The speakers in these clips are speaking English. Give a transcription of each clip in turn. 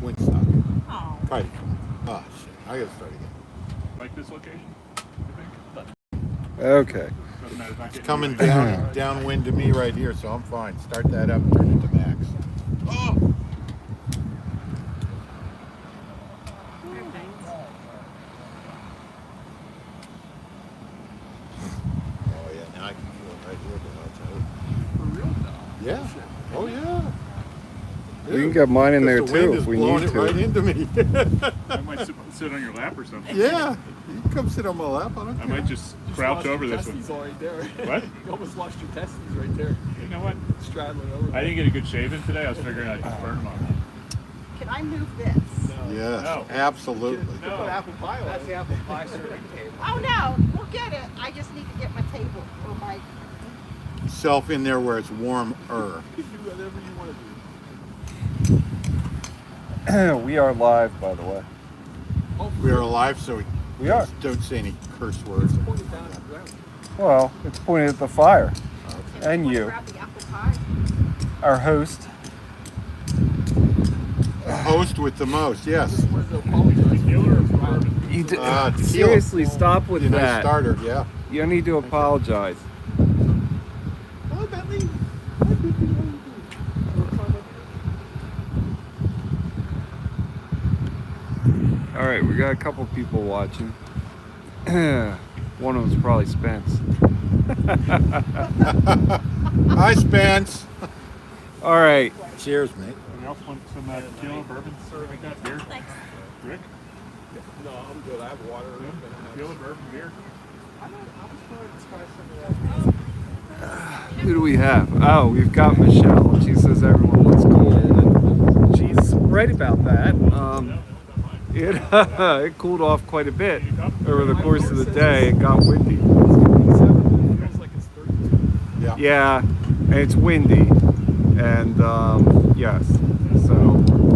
windsock. Oh. Kite. Oh shit! I gotta start again. Like this location, I think. Okay. Doesn't matter. It's not It's getting coming you down downwind to me right here, so I'm fine. Start that up, turn it to max. Oh! Oh yeah, now I can feel it right here, but I'll tell you. For real though. Yeah. Oh yeah. We can get mine in there Because the wind too is if we blowing need it right to. into me. I might sit on your lap or something. Yeah. You can come sit on my lap. I don't I care. might just crouch over this one. Testes all right there. What? You almost lost your testes right there. You know what? Straddling over. I didn't get a good shave in today. I was figuring I'd just burn them on. Can I move this? Yes, No. absolutely. No. Put apple pie on. That's the apple pie serving table. Oh no, we'll get it. I just need to get my table or my. Self in there where it's warmer. You can do whatever you want to do. We are live, by the way. We are alive, so We are. don't say any curse words. Point it down on the ground. Well, it's pointed at the fire. And you, Grab the apple pie. our host. Host with the most, yes. Just wanted to apologize. Tequila or bourbon? You d- Tequila. seriously, stop with Be a nice that. starter, yeah. You don't need to apologize. Hello, Bentley. All right, we got a couple people watching. One of them's probably Spence. Hi, Spence. All right. Cheers, mate. Anyone else want some tequila, bourbon, something like that? Beer? Thanks. Rick? No, I'm good. I have water. Tequila, bourbon, beer? I was trying to try some of that. Who do we have? Oh, we've got Michelle. She says everyone looks cold, and she's right about that. It cooled off quite a bit over the course of the day. It got windy. It feels like it's 32. Yeah. Yeah, and it's windy, and yes, so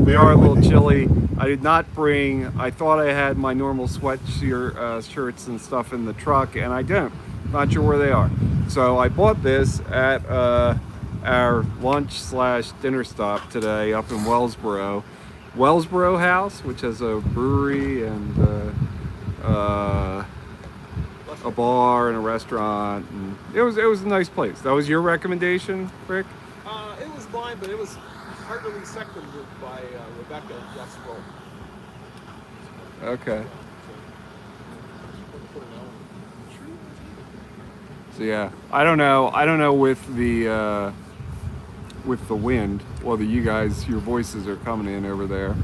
we are a little chilly. I did not bring. I thought I had my normal sweatshirt shirts and stuff in the truck, and I didn't. Not sure where they are. So I bought this at our lunch/dinner stop today up in Wellsboro House, which has a brewery and a bar and a restaurant, and it was a nice place. That was your recommendation, Rick? It was mine, but it was heartily seconded by Rebecca and Jeff Sproul. Okay. So yeah, I don't know with the wind, whether you guys, your voices are coming in over there.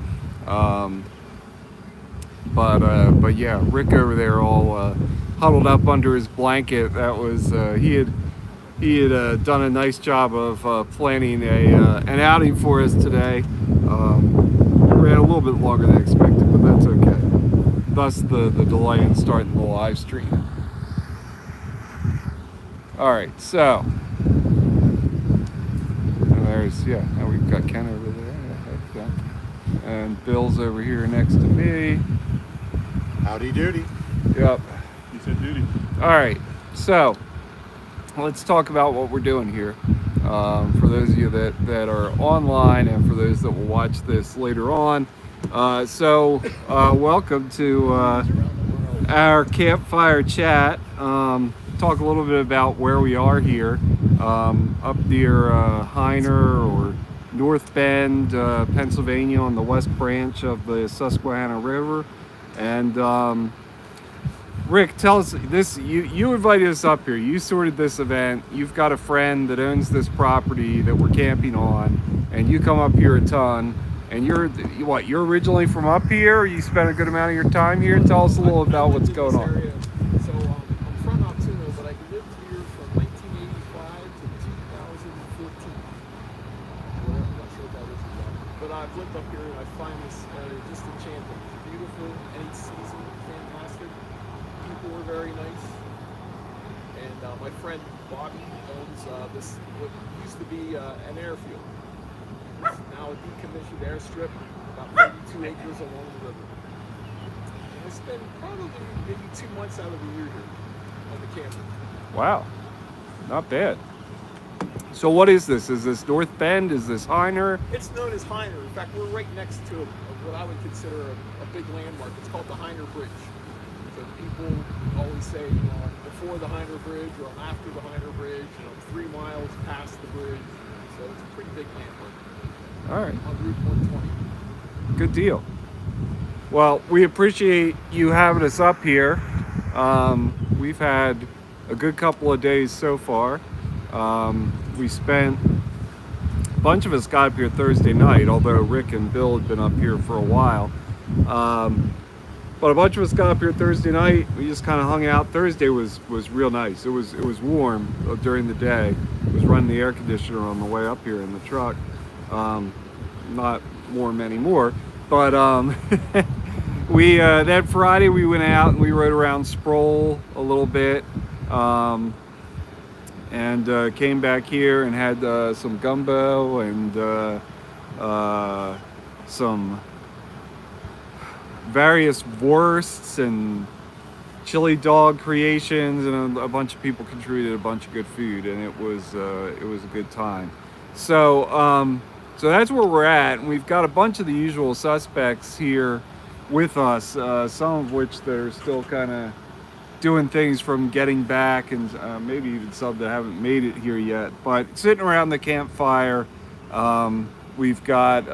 But yeah, Rick over there all huddled up under his blanket. That was he had done a nice job of planning an outing for us today. We ran a little bit longer than expected, but that's okay. Thus the delay in starting the live stream. All right, so there's now we've got Ken over there, okay. And Bill's over here next to me. Howdy doody. Yep. You said duty. All right, so let's talk about what we're doing here. For those of you that are online and for those that will watch this later on. Welcome to our campfire chat. Talk a little bit about where we are here, up near Heiner or North Bend, Pennsylvania, on the west branch of the Susquehanna River. And Rick, tell us this. You invited us up here. You sorted this event. You've got a friend that owns this property that we're camping on, and you come up here a ton. And you're originally from up here? You spent a good amount of your time here. Tell us a little about what's going on. So I'm from Altoona, but I lived here from 1985 to 2014. I'm not sure what that is exactly. But I've lived up here and I find this area just enchanting. It's beautiful, any season, fantastic. People are very nice. And my friend Bobby owns what used to be an airfield. It's now a decommissioned airstrip, about 32 acres along the river. And I spend probably maybe 2 months out of the year here on the campus. Wow, not bad. So what is this? Is this North Bend? Is this Heiner? It's known as Heiner. In fact, we're right next to what I would consider a big landmark. It's called the Heiner Bridge. So people always say, before the Heiner Bridge or after the Heiner Bridge, 3 miles past the bridge. So it's a pretty big landmark. All right. On Route 120. Good deal. Well, we appreciate you having us up here. We've had a good couple of days so far. We spent, a bunch of us got up here Thursday night, although Rick and Bill had been up here for a while. But a bunch of us got up here Thursday night. We just kind of hung out. Thursday was real nice. It was warm during the day. I was running the air conditioner on the way up here in the truck. Not warm anymore, but that Friday we went out and we rode around Sproul a little bit. And came back here and had some gumbo and some various wursts and chili dog creations, and a bunch of people contributed a bunch of good food, and it was a good time. So so that's where we're at, and we've got a bunch of the usual suspects here with us, some of which that are still kind of doing things from getting back, and maybe even some that haven't made it here yet. But sitting around the campfire, we've got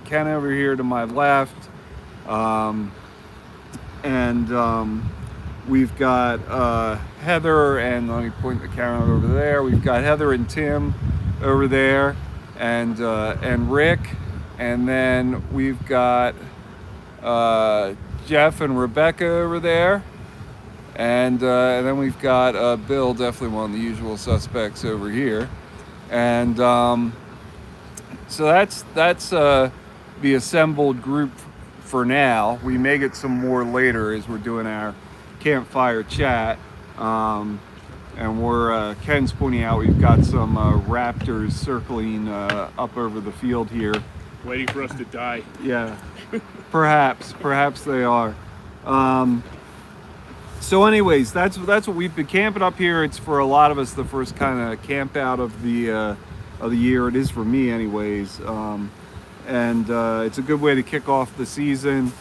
Ken over here to my left, and we've got Heather, and let me point the camera over there. We've got Heather and Tim over there, and Rick, and then we've got Jeff and Rebecca over there. And then we've got Bill, definitely one of the usual suspects over here. And so that's the assembled group for now. We may get some more later as we're doing our campfire chat. And Ken's pointing out we've got some raptors circling up over the field here. Waiting for us to die. Yeah, perhaps they are. So anyways, that's what we've been camping up here. It's for a lot of us the first kind of camp out of the year. It is for me anyways. And it's a good way to kick off the season.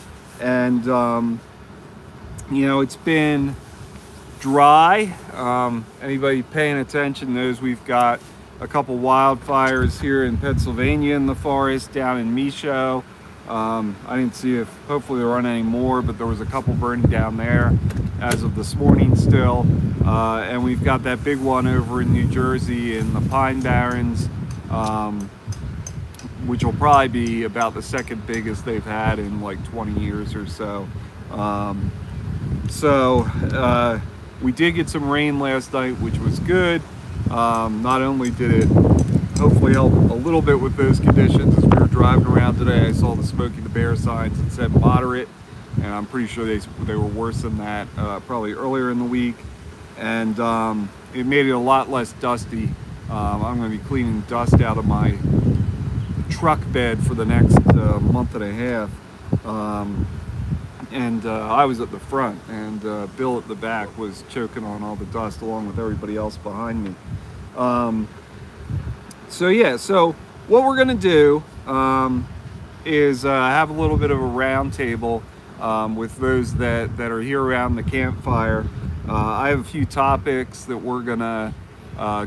And it's been dry. Anybody paying attention knows we've got a couple wildfires here in Pennsylvania in the forest, down in Michaud. I didn't see if hopefully there aren't any more, but there was a couple burning down there as of this morning still. And we've got that big one over in New Jersey in the Pine Barrens, which will probably be about the second biggest they've had in like 20 years or so. We did get some rain last night, which was good. Not only did it hopefully help a little bit with those conditions, as we were driving around today, I saw the Smokey the Bear signs that said moderate, and I'm pretty sure they were worse than that probably earlier in the week. And it made it a lot less dusty. I'm going to be cleaning dust out of my truck bed for the next month and a half. I was at the front, and Bill at the back was choking on all the dust along with everybody else behind me. So what we're gonna do is have a little bit of a round table with those that are here around the campfire. I have a few topics that we're gonna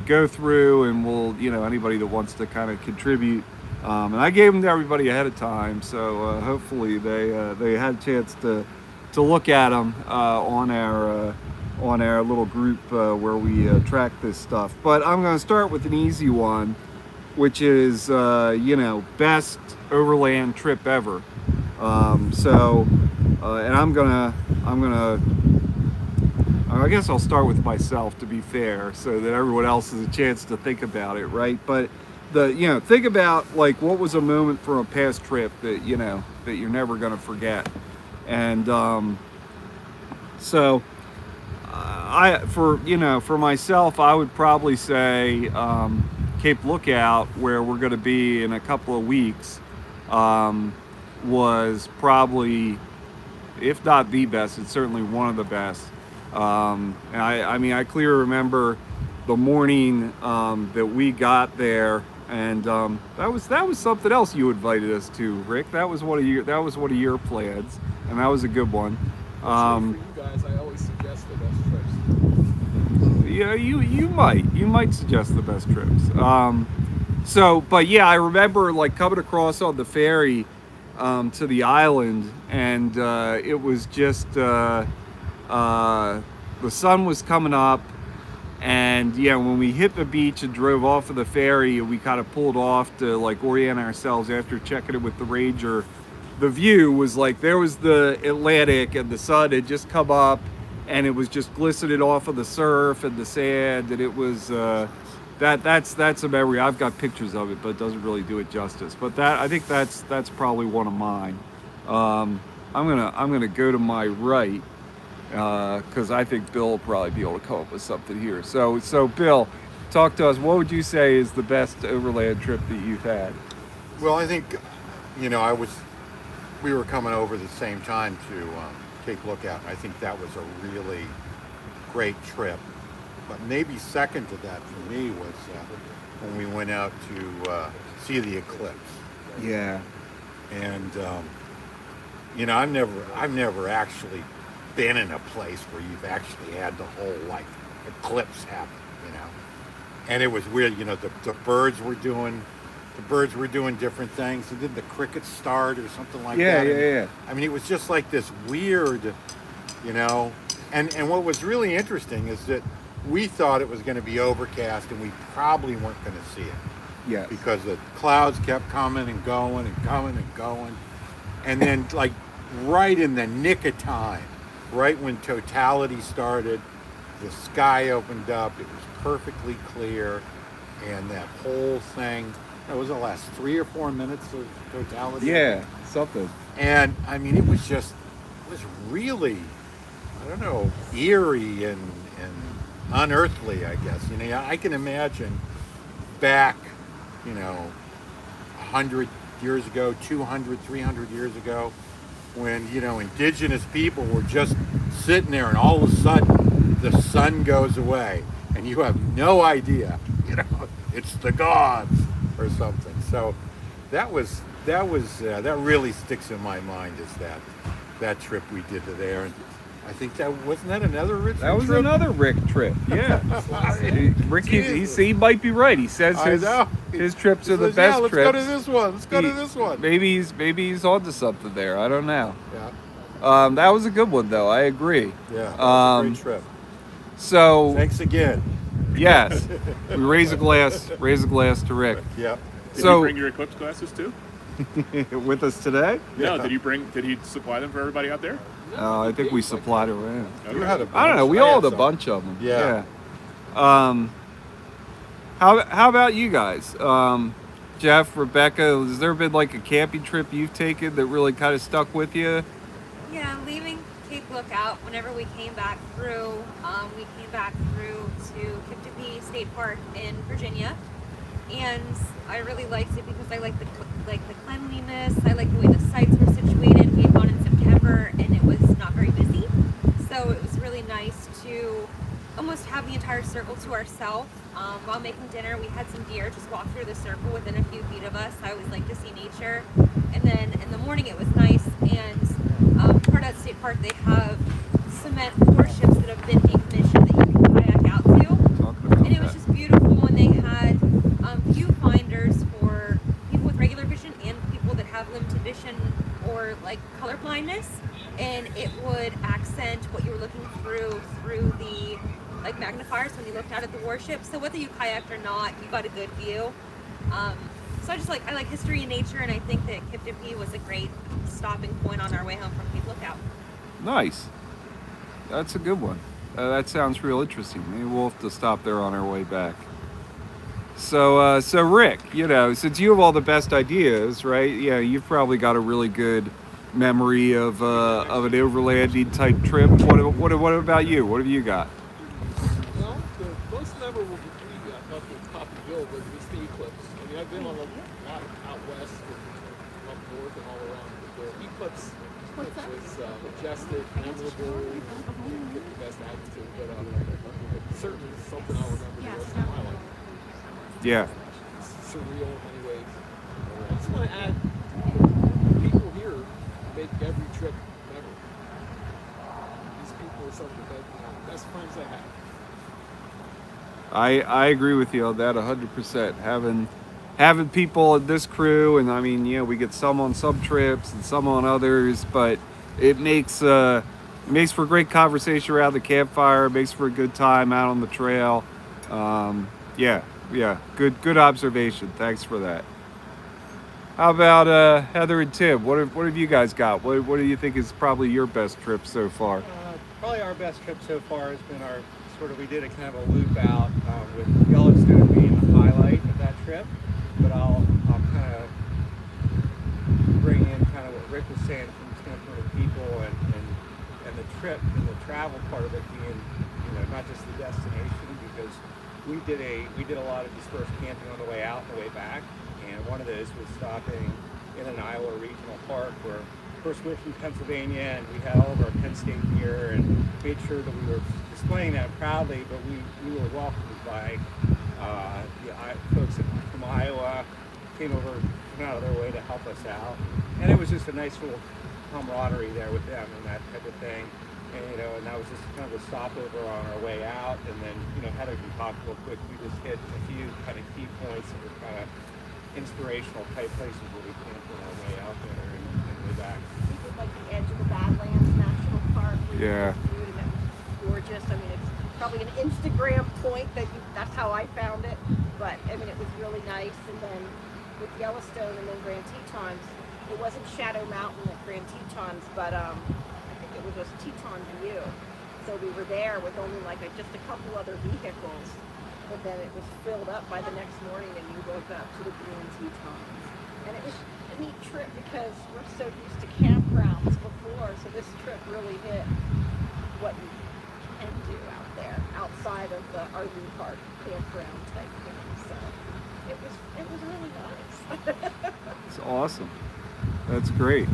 go through, and we'll, anybody that wants to kind of contribute. And I gave them to everybody ahead of time, so hopefully they had a chance to look at them on our little group where we track this stuff. But I'm going to start with an easy one, which is best overland trip ever. And I guess I'll start with myself, to be fair, so that everyone else has a chance to think about it, right? But think about like what was a moment from a past trip that you're never going to forget. And for myself, I would probably say Cape Lookout, where we're going to be in a couple of weeks, was probably, if not the best, it's certainly one of the best. And I clearly remember the morning that we got there, and that was something else you invited us to, Rick. That was one of your plans, and that was a good one. For you guys, I always suggest the best trips. Yeah, you might suggest the best trips. But yeah, I remember like coming across on the ferry to the island, and it was just the sun was coming up, and yeah, when we hit the beach and drove off of the ferry, we kind of pulled off to like orient ourselves after checking it with the ranger. The view was like there was the Atlantic, and the sun had just come up, and it was just glistening off of the surf and the sand, and it was that's a memory. I've got pictures of it, but it doesn't really do it justice. But I think that's probably one of mine. I'm gonna go to my right because I think Bill will probably be able to come up with something here. So Bill, talk to us. What would you say is the best overland trip that you've had? Well, I think, we were coming over the same time to take Lookout. I think that was a really great trip. But maybe second to that for me was when we went out to see the eclipse. Yeah. And I've never actually been in a place where you've actually had the whole like eclipse happen. And it was weird. The birds were doing different things. And then the crickets start or something like that. Yeah. I mean, it was just like this weird, And what was really interesting is that we thought it was going to be overcast, and we probably weren't going to see it. Yeah. Because the clouds kept coming and going and coming and going. And then, like, right in the nick of time, right when totality started, the sky opened up. It was perfectly clear. And that whole thing, it was the last 3 or 4 minutes of totality. Yeah, something. And, I mean, it was really, I don't know, eerie and unearthly, I guess. I can imagine back, 100 years ago, 200, 300 years ago, when, indigenous people were just sitting there and all of a sudden the sun goes away and you have no idea, it's the gods or something. So that really sticks in my mind is that trip we did to there. And I think wasn't that another Rick trip? That was another Rick trip. Yeah. Rick, he might be right. He says his trips are the best trips. Let's go to this one. Let's go to this one. Maybe he's onto something there. I don't know. Yeah. That was a good one though. I agree. Yeah. That was a great trip. So thanks again. Yes. We raise a glass to Rick. Yep. Did you bring your eclipse glasses too? With us today? No. Did he supply them for everybody out there? I think we supplied it. Okay. You had a bunch. I don't know. We all had a bunch of them. Yeah. How about you guys? Jeff, Rebecca, has there been like a camping trip you've taken that really kind of stuck with you? Yeah, leaving Cape Lookout, whenever we came back through to Sproul State Forest in Virginia. And I really liked it because I liked the cleanliness. I liked the way the sites were situated. We had gone in September and it was not very busy, so it was really nice to almost have the entire circle to ourselves. While making dinner, we had some deer just walk through the circle within a few feet of us. I always like to see nature. And then in the morning it was nice, and part of that state park they have cement warships that have been decommissioned that you can kayak out to. And it was just beautiful, and they had viewfinders for people with regular vision and people that have limited vision or like color blindness, and it would accent what you were looking through the like magnifiers when you looked out at the warship. So whether you kayaked or not, you got a good view. So I like history and nature, and I think that Kiptipi was a great stopping point on our way home from Cape Lookout. Nice. That's a good one. That sounds real interesting. Maybe we'll have to stop there on our way back. So Rick, since you have all the best ideas, right? Yeah, you've probably got a really good memory of an overlanding type trip. What about you? What have you got? Well, the most memorable for me, up at top of the hill, was the eclipse. I mean, I've been on a lot out west and up north and all around. But the eclipse was majestic, memorable. You get the best altitude, but certainly something I'll remember the rest of my life. Yeah. It's surreal in many ways. I just want to add, people here make every trip memorable. These people are some of the best friends I have. I agree with you on that 100%. Having people in this crew, and I mean, we get some on some trips and some on others, but it makes for great conversation around the campfire. It makes for a good time out on the trail. Yeah, good observation. Thanks for that. How about Heather and Tim? What have you guys got? What do you think is probably your best trip so far? Probably our best trip so far has been we did a kind of a loop out with Yellowstone being the highlight of that trip. But I'll kind of bring in kind of what Rick was saying from the standpoint of people and the trip and the travel part of it being, not just the destination, because we did a lot of dispersed camping on the way out and the way back, and one of those was stopping in an Iowa regional park where, of course, we're from Pennsylvania and we had all of our Penn State gear and made sure that we were displaying that proudly, but we were welcomed by the folks from Iowa, came out of their way to help us out, and it was just a nice little camaraderie there with them and that type of thing. And and that was just kind of a stopover on our way out, and then Heather can talk real quick. We just hit a few kind of key points that were kind of inspirational type places where we camped on our way out there and way back. We did like the edge of the Badlands National Park. Yeah. And it was gorgeous. I mean, it's probably an Instagram point that's how I found it. But I mean, it was really nice. And then with Yellowstone and then Grand Tetons, it wasn't Shadow Mountain at Grand Tetons, but I think it was just Teton View. So we were there with only just a couple other vehicles, but then it was filled up by the next morning, and you woke up to the Grand Tetons. And it was a neat trip because we're so used to campgrounds before, so this trip really hit what you can do out there, outside of the RV park campground type thing. So it was really nice. It's awesome. That's great.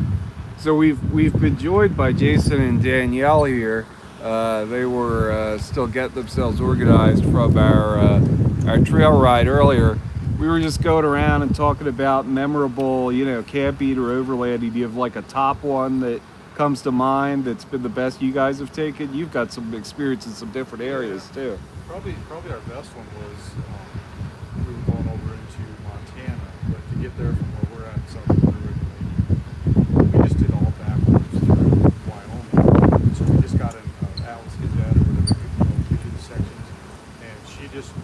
So we've been joined by Jason and Danielle here. They were still getting themselves organized from our trail ride earlier. We were just going around and talking about memorable, camping or overlanding. Do you have like a top one that comes to mind that's been the best you guys have taken? You've got some experience in some different areas too. Probably our best one was we were going over into Montana, but to get there from where we're at in South Dakota originally, we just did all backwards through Wyoming. So we just got in Alice did that or whatever, we did the sections, and she just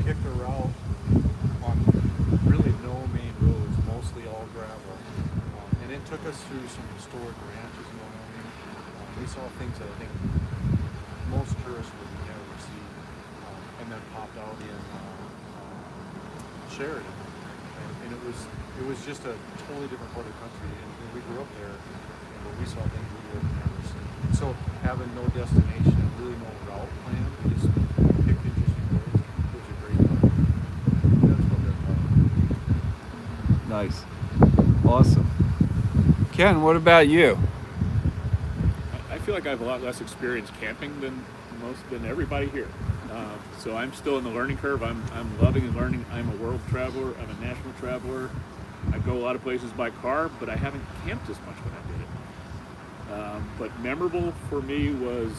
picked a route on really no main roads, mostly all gravel, and it took us through some historic ranches in Wyoming. We saw things that I think most tourists would never see, and then popped out in Sheridan, and it was just a totally different part of the country, and we grew up there, and we saw things we would have never seen. And so having no destination and really no route plan, we just picked interesting roads. It was a great time. That's what they're about. Nice. Awesome. Ken, what about you? I feel like I have a lot less experience camping than everybody here. So I'm still in the learning curve. I'm loving and learning. I'm a world traveler. I'm a national traveler. I go a lot of places by car, but I haven't camped as much when I did it. But memorable for me was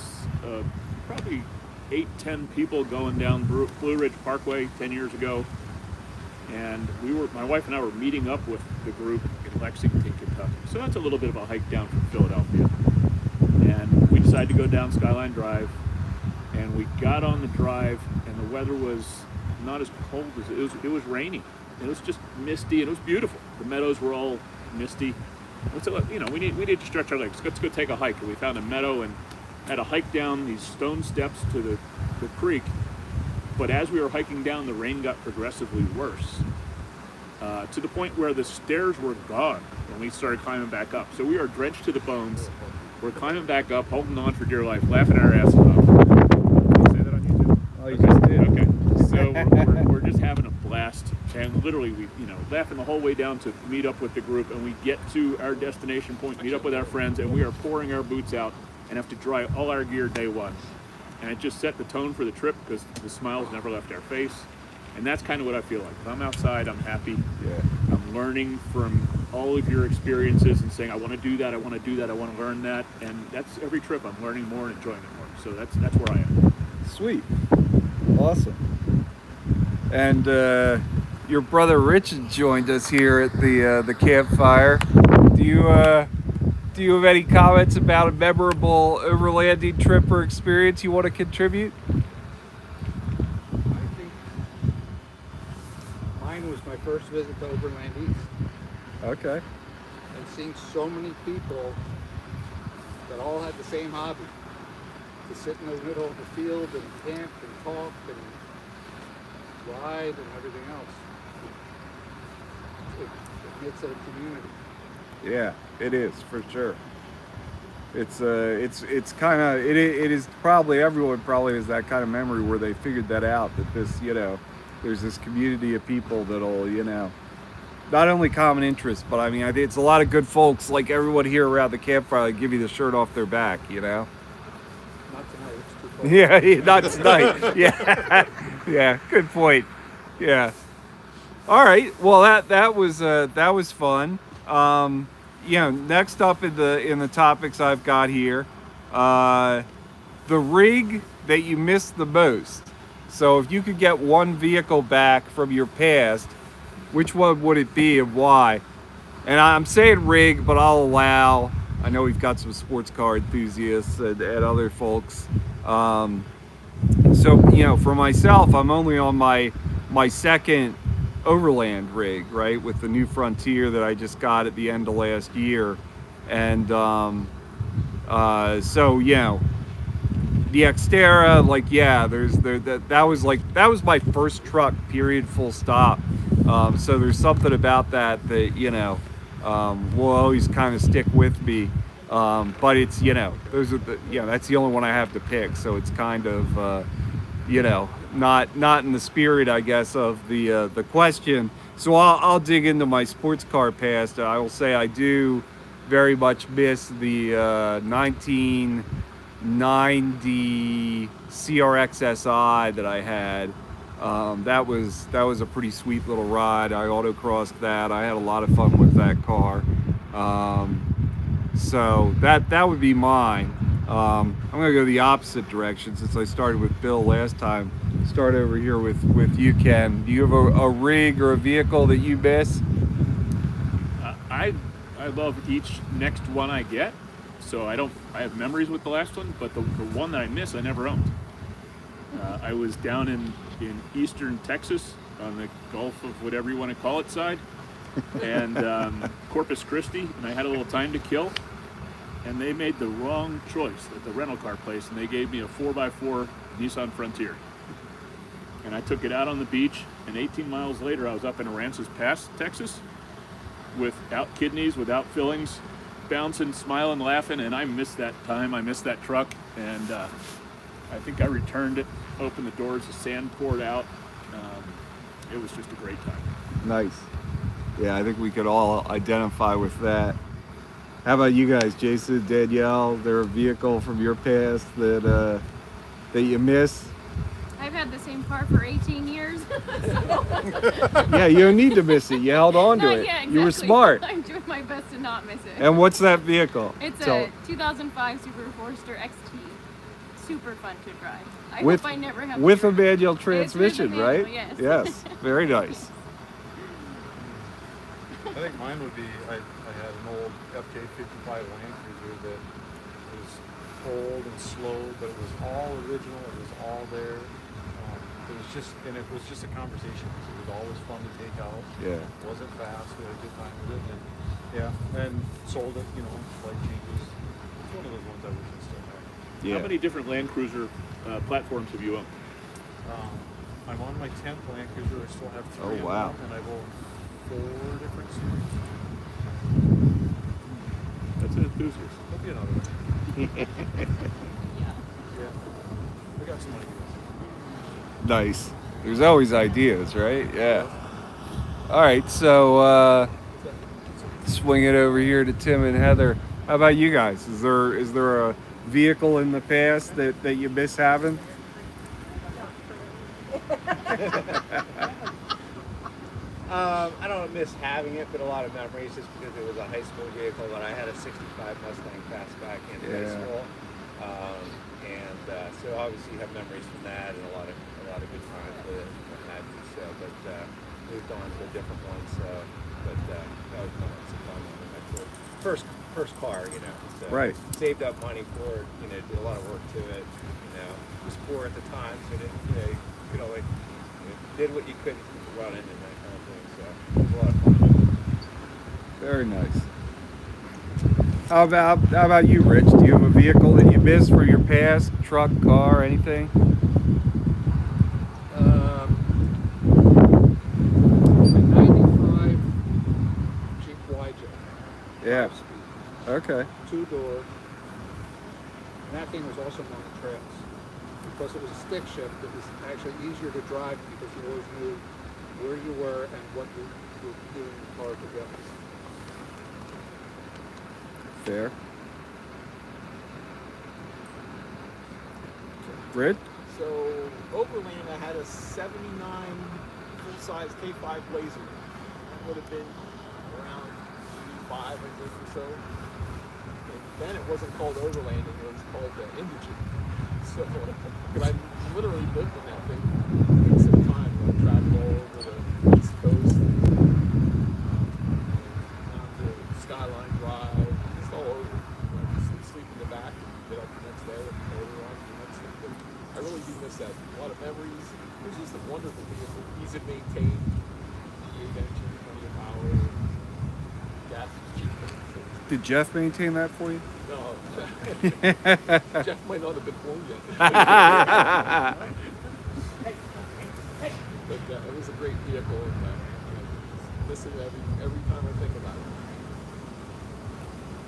probably 8-10 people going down Blue Ridge Parkway 10 years ago. And my wife and I were meeting up with the group in Lexington, Kentucky. So that's a little bit of a hike down from Philadelphia. And we decided to go down Skyline Drive. And we got on the drive, and the weather was not as cold as it was raining. It was just misty, and it was beautiful. The meadows were all misty. So, we need to stretch our legs. Let's go take a hike. And we found a meadow and had a hike down these stone steps to the creek. But as we were hiking down, the rain got progressively worse, to the point where the stairs were gone when we started climbing back up. So we are drenched to the bones. We're climbing back up, holding on for dear life, laughing our asses off. Did you say that on YouTube? Oh, you just did. Okay. So we're just having a blast, and literally we laughing the whole way down to meet up with the group, and we get to our destination point, meet up with our friends, and we are pouring our boots out and have to dry all our gear day one. and it just set the tone for the trip because the smiles never left our face. And that's kind of what I feel like. If I'm outside, I'm happy. Yeah. I'm learning from all of your experiences and saying, I want to do that, I want to do that, I want to learn that. And that's every trip I'm learning more and enjoying it more. So that's where I am. Sweet. Awesome. And your brother Richard joined us here at the campfire. Do you have any comments about a memorable overlanding trip or experience you want to contribute? I think mine was my first visit to Overland East, Okay. and seeing so many people that all had the same hobby, to sit in the middle of the field and camp and talk and ride and everything else. It makes it a community. Yeah, it is for sure. It's kind of it is probably everyone probably has that kind of memory where they figured that out, that this, there's this community of people that'll, not only common interests, but I mean, I think it's a lot of good folks like everyone here around the campfire that give you the shirt off their back, Not tonight, it's too cold. Yeah, not tonight. Yeah, yeah, good point. Yeah. All right. Well, that was fun. Next up in the topics I've got here, the rig that you missed the most. So if you could get one vehicle back from your past, which one would it be and why? And I'm saying rig, but I'll allow, I know we've got some sports car enthusiasts and other folks. So, for myself, I'm only on my second Overland rig, right, with the new Frontier that I just got at the end of last year. And the Xterra, that was my first truck, period, full stop. So there's something about that will always kind of stick with me. But it's, those are that's the only one I have to pick. So it's kind of, not in the spirit, I guess, of the question. So I'll dig into my sports car past. I will say I do very much miss the 1990 CRX SI that I had. That was a pretty sweet little ride. I autocrossed that. I had a lot of fun with that car. So that would be mine. I'm gonna go the opposite direction since I started with Bill last time. Start over here with you, Ken. Do you have a rig or a vehicle that you miss? I love each next one I get. So I have memories with the last one, but the one that I miss, I never owned. I was down in eastern Texas on the Gulf of whatever you want to call it side, and Corpus Christi, and I had a little time to kill, and they made the wrong choice at the rental car place, and they gave me a 4x4 Nissan Frontier. And I took it out on the beach, and 18 miles later, I was up in Aransas Pass, Texas, without kidneys, without fillings, bouncing, smiling, laughing, and I missed that time. I missed that truck, and I think I returned it, opened the doors, the sand poured out. It was just a great time. Nice. Yeah, I think we could all identify with that. How about you guys, Jason, Danielle? There a vehicle from your past that you miss? I've had the same car for 18 years. Yeah, you don't need to miss it. You held on to it. Yeah, exactly. You were smart. I'm doing my best to not miss it. And what's that vehicle? It's a 2005 Subaru Forester XT. Super fun to drive. I hope I never have with to a drive. manual It's with a transmission, manual, right? yes. Yes, very nice. I think mine would be, I had an old FJ55 Land Cruiser that was old and slow, but it was all original, it was all there. It was just a conversation. It was always fun to take out. Yeah. It wasn't fast, we had a good time with it, and sold it, life changes. It's one of those ones I wish I still had. Yeah. How many different Land Cruiser platforms have you owned? I'm on my 10th Land Cruiser. I still have 3 Oh, of wow. them, and I've owned 4 different series. That's an enthusiast. There'll be another one. Yeah. Yeah. I got some ideas. Nice. There's always ideas, right? Yeah. All right, so swing it over here to Tim and Heather. How about you guys? Is there a vehicle in the past that you miss having? I don't miss having it, but a lot of memories just because it was a high school vehicle. But I had a '65 Mustang Fastback in high school, so obviously you have memories from that and a lot of good times with it. What have you. So, but moved on to a different one. So, but that was fun. It's a fun one. Actually. First car, you know. So Right. Saved up money for it. You know, did a lot of work to it. You know, was poor at the time, so didn't you could only did what you could run into that kind of thing. So it was a lot of fun. Very nice. How about you, Rich? Do you have a vehicle that you miss for your past? Truck, car, anything? A 95 Jeep YJ. Yeah. 5-speed, Okay. 2-door. And that thing was awesome on the trails. Because it was a stick shift, it was actually easier to drive because you always knew where you were and what you were doing in the car together. Fair. Rich? So Overland, I had a '79 full-size K5 Blazer. That would have been around 85, I think, or so. And then it wasn't called Overlanding; it was called Indigent. So, but I literally lived in that thing for some time. I traveled all over the East Coast, down to Skyline Drive, just all over. I just sleep in the back and get up the next day and later on the next day. But I really do miss that. A lot of memories. It was just a wonderful vehicle, easy to maintain. V8 engine, plenty of power. Gas is cheap. Did Jeff maintain that for you? No, Jeff might not have been born yet. But it was a great vehicle, and I miss it every time I think about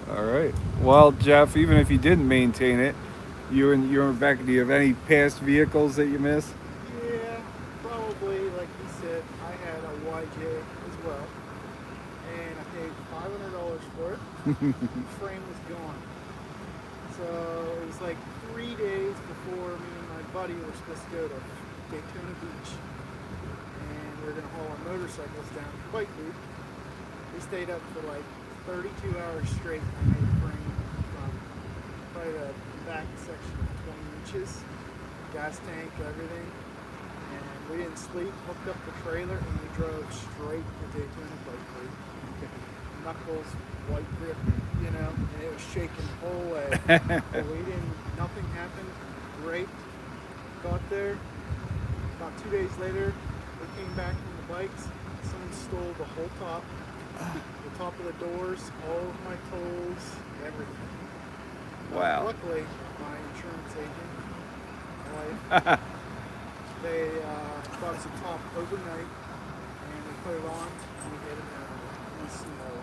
it. All right. Well, Jeff, even if you didn't maintain it, you and Rebecca, do you have any past vehicles that you miss? Yeah, probably. Like he said, I had a YJ as well, and I paid $500 for it. The frame was gone. So it was like 3 days before me and my buddy were supposed to go to Daytona Beach, and we were gonna haul our motorcycles down the bike loop. We stayed up for like 32 hours straight. I made a frame from probably the back section of 20 inches, gas tank, everything, and we didn't sleep. Hooked up the trailer and we drove straight to Daytona bike loop. Knuckles, white grip, you know, and it was shaking the whole way. But nothing happened. Great. Got there. About 2 days later, we came back from the bikes. Someone stole the whole top, the top of the doors, all of my tools, everything. Wow. Luckily, my insurance agent, my wife, they bought us a top overnight, and we put it on, and we hit it in the snow.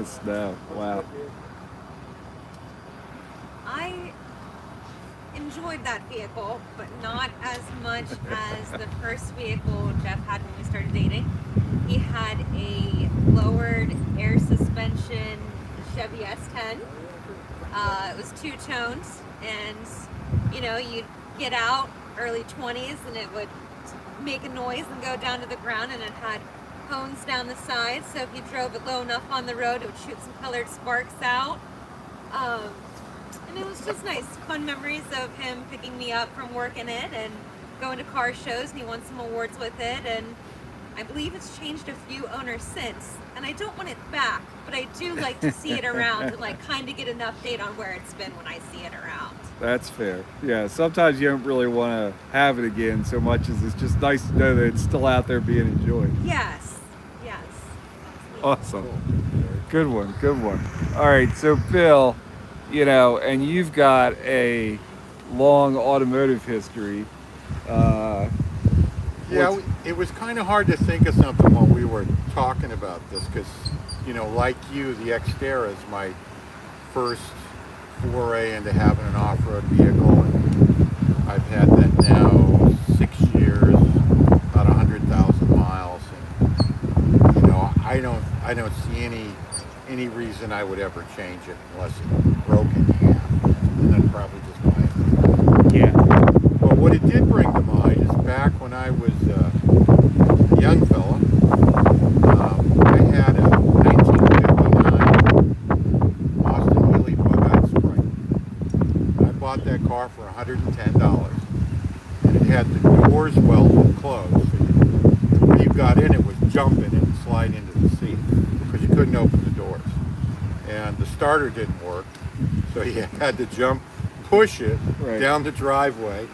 Snow. Wow. I enjoyed that vehicle, but not as much as the first vehicle Jeff had when we started dating. He had a lowered air suspension Chevy S10. It was two-toned, and you'd get out early 20s and it would make a noise and go down to the ground, and it had cones down the sides, so if you drove it low enough on the road, it would shoot some colored sparks out. And it was just nice, fun memories of him picking me up from work in it and going to car shows, and he won some awards with it, and I believe it's changed a few owners since, and I don't want it back, but I do like to see it around and like kind of get an update on where it's been when I see it around. That's fair. Yeah, sometimes you don't really want to have it again so much as it's just nice to know that it's still out there being enjoyed. Yes. Awesome. Good one. Good one. All right. So, Bill, and you've got a long automotive history. Yeah, it was kind of hard to think of something while we were talking about this because, like you, the Xterra is my first foray into having an off-road vehicle, and I've had that now 6 years, about 100,000 miles, and I don't see any reason I would ever change it unless it broke in half, and then probably just buy it. Yeah. But what it did bring to mind is back when I was a young fella, I had a 1959 Austin Healey bug-eyed Sprite. I bought that car for $110, and it had the doors welded closed. So when you got in, it was jumping and slide into the seat because you couldn't open the doors. And the starter didn't work, so you had to push it down the driveway,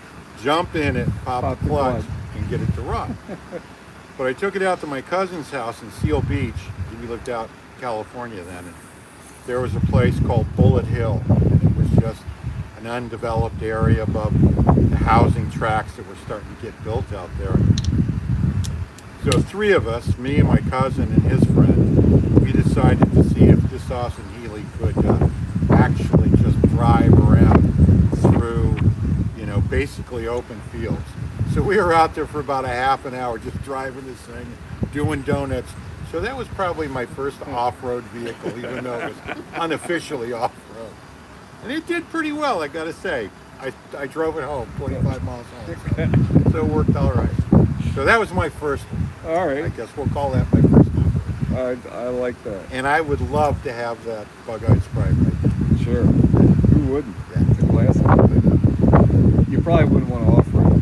jump in it, pop the clutch, and get it to run. But I took it out to my cousin's house in Seal Beach. We lived out in California then, and there was a place called Bullet Hill, and it was just an undeveloped area above the housing tracts that were starting to get built out there. So three of us, me and my cousin and his friend, we decided to see if this Austin Healey could actually just drive around through, basically open fields. So we were out there for about a half an hour just driving this thing, doing donuts. So that was probably my first off-road vehicle, even though it was unofficially off-road. And it did pretty well, I gotta say. I drove it home, 25 miles home. So it worked all right. So that was my first one. All right. I guess we'll call that my first one. I like that. And I would love to have that bug-eyed Sprite right there. Sure. Who wouldn't? Yeah. It's a classic. You probably wouldn't want to off-road.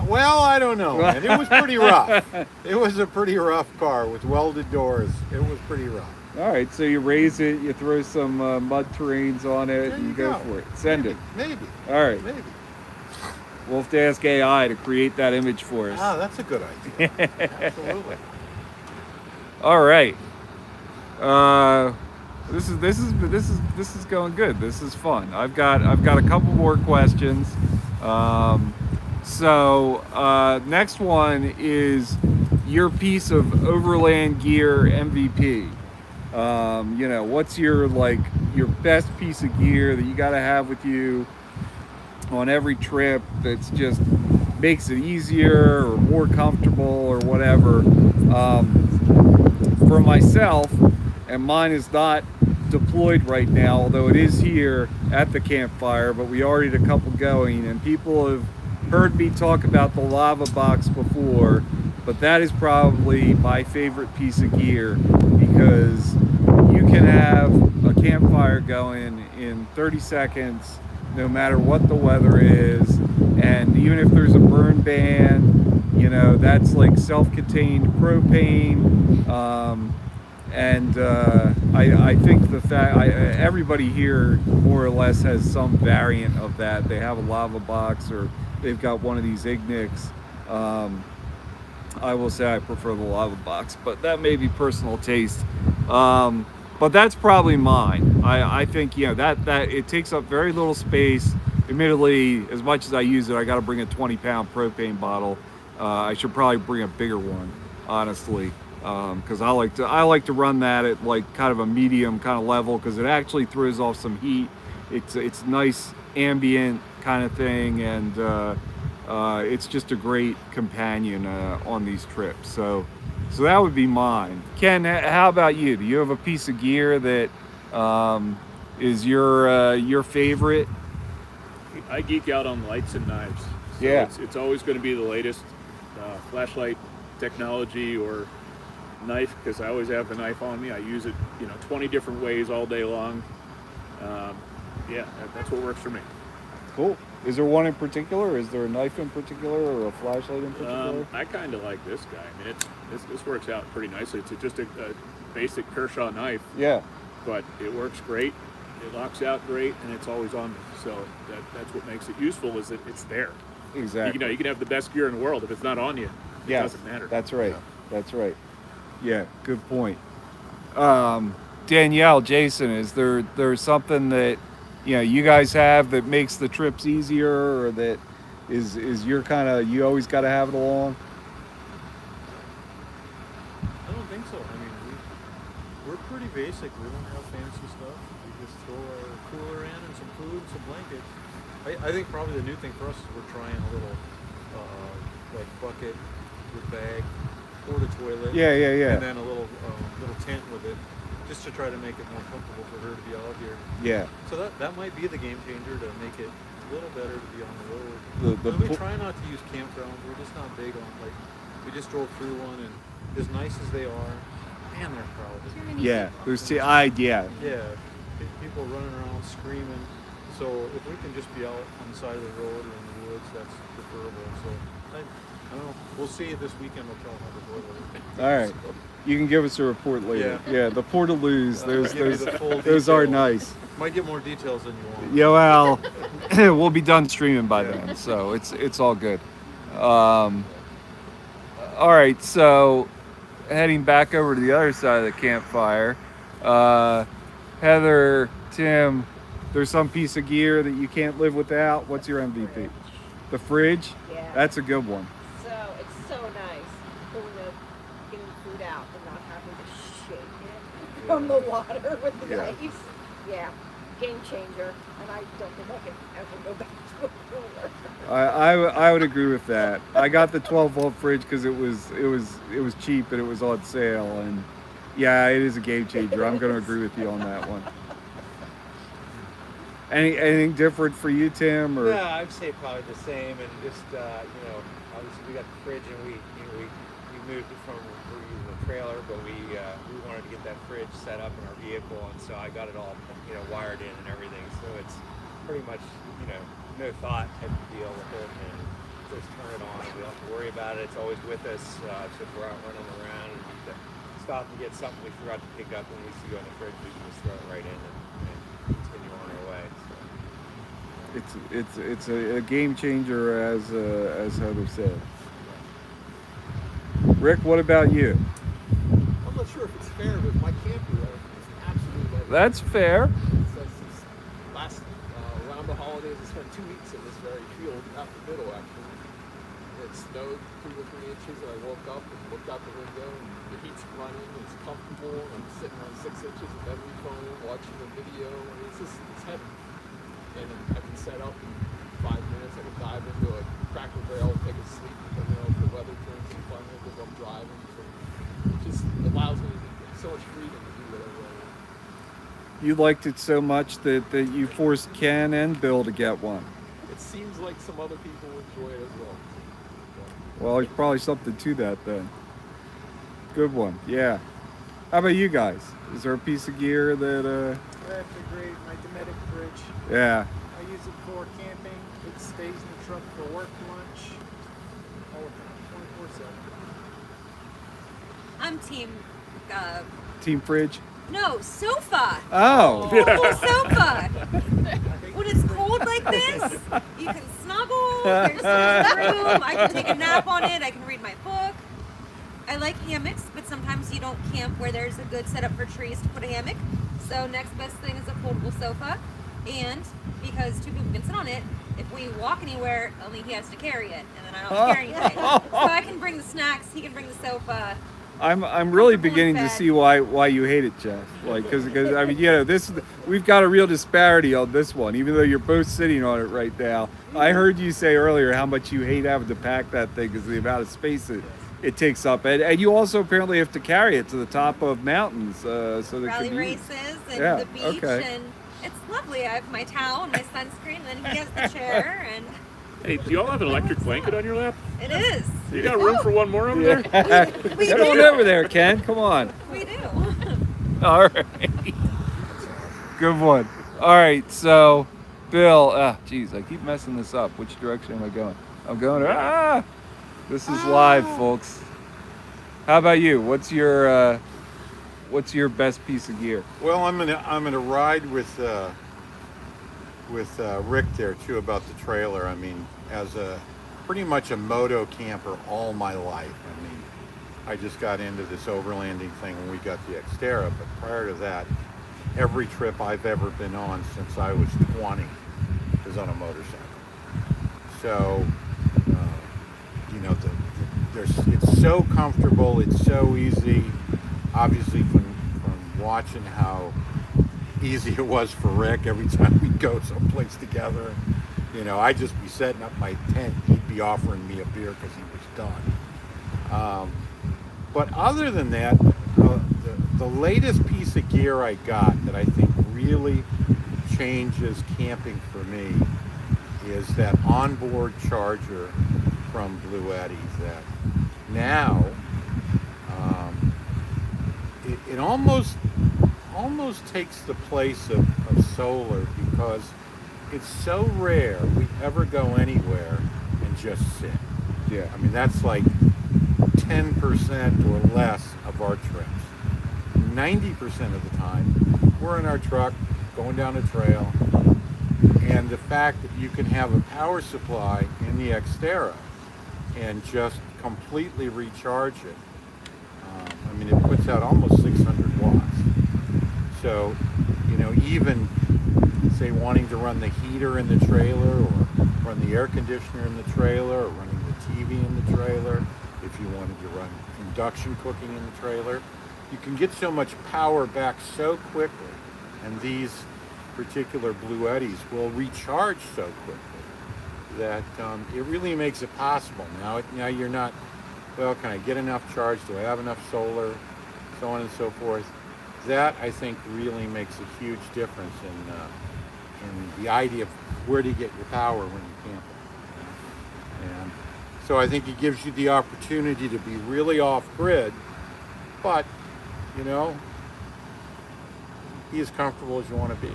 Well, I don't know, man. It was pretty rough. It was a pretty rough car with welded doors. It was pretty rough. All right, so you raise it, you throw some mud terrains on it, There and you you go go. for it. Send it. Maybe. All right. Maybe. We'll have to ask AI to create that image for us. Ah, that's a good idea. Absolutely. All right. This is going good. This is fun. I've got a couple more questions. Next one is your piece of Overland gear MVP. What's your best piece of gear that you got to have with you on every trip that's just makes it easier or more comfortable or whatever. For myself, and mine is not deployed right now, although it is here at the campfire, but we already had a couple going, and people have heard me talk about the lava box before, but that is probably my favorite piece of gear because you can have a campfire going in 30 seconds no matter what the weather is, and even if there's a burn ban, that's like self-contained propane. I think the fact everybody here more or less has some variant of that. They have a lava box or they've got one of these Ignics. I will say I prefer the lava box, but that may be personal taste. But that's probably mine. I think that it takes up very little space. Admittedly, as much as I use it, I got to bring a 20-pound propane bottle. I should probably bring a bigger one, honestly, because I like to run that at like kind of a medium kind of level because it actually throws off some heat. It's nice ambient kind of thing, and it's just a great companion on these trips. So that would be mine. Ken, how about you? Do you have a piece of gear that is your favorite? I geek out on lights and knives. So Yeah. It's always going to be the latest flashlight technology or knife because I always have the knife on me. I use it 20 different ways all day long. That's what works for me. Cool. Is there one in particular? Is there a knife in particular or a flashlight in particular? I kind of like this guy. I mean, this works out pretty nicely. It's just a basic Kershaw knife. Yeah. But it works great. It locks out great, and it's always on me. So that's what makes it useful is that it's there. Exactly. You can have the best gear in the world if it's not on you. It doesn't matter. That's right. That's right. Yeah, good point. Danielle, Jason, is there's something that you guys have that makes the trips easier, or that is your kind of you always got to have it along? I don't think so. I mean, we're pretty basic. We don't have fancy stuff. We just throw our cooler in and some food and some blankets. I think probably the new thing for us is we're trying a little like bucket with bag, porta toilet. Yeah. And then a little tent with it. just to try to make it more comfortable for her to be out here. Yeah. So that might be the game changer to make it a little better to be on the road. The And we try not to use campgrounds. We're just not big on, like, we just drove through one, and as nice as they are, man, they're crowded. Yeah. Yeah. Yeah, people running around screaming. So if we can just be out on the side of the road or in the woods, that's preferable. So I don't know. We'll see this weekend. We'll tell how the boiler. All right. You can give us a report later. Yeah. The Portaloos, Give you the full those are details. nice. Might get more details than you want. Yeah, well, we'll be done streaming by then, so it's all good. All right, so heading back over to the other side of the campfire, Heather, Tim, there's some piece of gear that you can't live without. What's your MVP? The fridge? Yeah. That's a good one. So it's so nice pulling up, getting food out and not having to shake it from the water with the Yeah. knives. Yeah, game changer. And I don't think I can ever go back to a cooler. I would agree with that. I got the 12-volt fridge because it was cheap and it was on sale, and yeah, it is a game changer. I'm going to agree with you on that one. Anything different for you, Tim? Or Yeah, I'd say probably the same, and just obviously we got the fridge, and we moved it from, we're using a trailer, but we wanted to get that fridge set up in our vehicle, and so I got it all wired in and everything. So it's pretty much no thought type of deal with it, and just turn it on. We don't have to worry about it. It's always with us. So if we're out running around and we have to stop and get something we forgot to pick up when we see you in the fridge, we can just throw it right in and continue on our way. So. it's a game changer, as Heather said. Rick, what about you? I'm not sure if it's fair, but my camper is absolutely lovely. That's fair. Since last around the holidays, I spent 2 weeks in this very field out the middle. Actually, it snowed 2 or 3 inches, and I woke up and looked out the window, and the heat's running. It's comfortable. And I'm sitting on 6 inches of memory foam, watching a video, and it's heaven. And I can set up in 5 minutes. I can dive into a Cracker Barrel, take a sleep, and if the weather turns some fun because I'm driving. So it just allows me so much freedom to do whatever I want. You liked it so much that you forced Ken and Bill to get one. It seems like some other people enjoy it as well. Well, there's probably something to that then. Good one, yeah. How about you guys? Is there a piece of gear that That's a great, my Dometic fridge. yeah. I use it for camping. It stays in the truck for work, lunch, all the time, 24/7. I'm team. Team fridge? No, sofa. Oh. Cool sofa. When it's cold like this, you can snuggle. There's so much room. I can take a nap on it. I can read my book. I like hammocks, but sometimes you don't camp where there's a good setup for trees to put a hammock. So next best thing is a foldable sofa. And because 2 people can sit on it, if we walk anywhere, only he has to carry it, and then I don't have to carry anything. So I can bring the snacks. He can bring the sofa. I'm really Comfortable beginning in to bed. see why you hate it, Jeff. Like, because I mean, we've got a real disparity on this one, even though you're both sitting on it right now. I heard you say earlier how much you hate having to pack that thing because of the amount of space it takes up, and you also apparently have to carry it to the top of mountains, so that Rally can be used. races and Yeah, the beach, okay. and it's lovely. I have my towel and my sunscreen, and then he has the chair, and Hey, do y'all have an electric blanket on your lap? it is. You got room for one more over there? We Get on do. over there, Ken. Come on. We do. All right. Good one. All right, so Bill, geez, I keep messing this up. Which direction am I going? I'm going, this is live, folks. How about you? What's your best piece of gear? Well, I'm gonna ride with Rick there too about the trailer. I mean, as pretty much a moto camper all my life. I mean, I just got into this overlanding thing when we got the Xterra, but prior to that, every trip I've ever been on since I was 20 is on a motorcycle. So, it's so comfortable, it's so easy. Obviously, from watching how easy it was for Rick every time we go someplace together. I'd just be setting up my tent. He'd be offering me a beer because he was done. But other than that, the the latest piece of gear I got that I think really changes camping for me is that onboard charger from Blue Eddies. That now it almost takes the place of solar, because it's so rare we ever go anywhere and just sit. Yeah. I mean, that's like 10% or less of our trips. 90% of the time, we're in our truck going down a trail, and the fact that you can have a power supply in the Xterra and just completely recharge it. I mean, it puts out almost 600 watts. So, you know, even say wanting to run the heater in the trailer, or run the air conditioner in the trailer, or running the TV in the trailer, if you wanted to run induction cooking in the trailer, you can get so much power back so quickly, and these particular Blue Eddies will recharge so quickly that it really makes it possible. Now you're not, well, can I get enough charge? Do I have enough solar? So on and so forth. That, I think, really makes a huge difference in the idea of where to get your power when you're camping. And so I think it gives you the opportunity to be really off-grid, but, you know, be as comfortable as you want to be.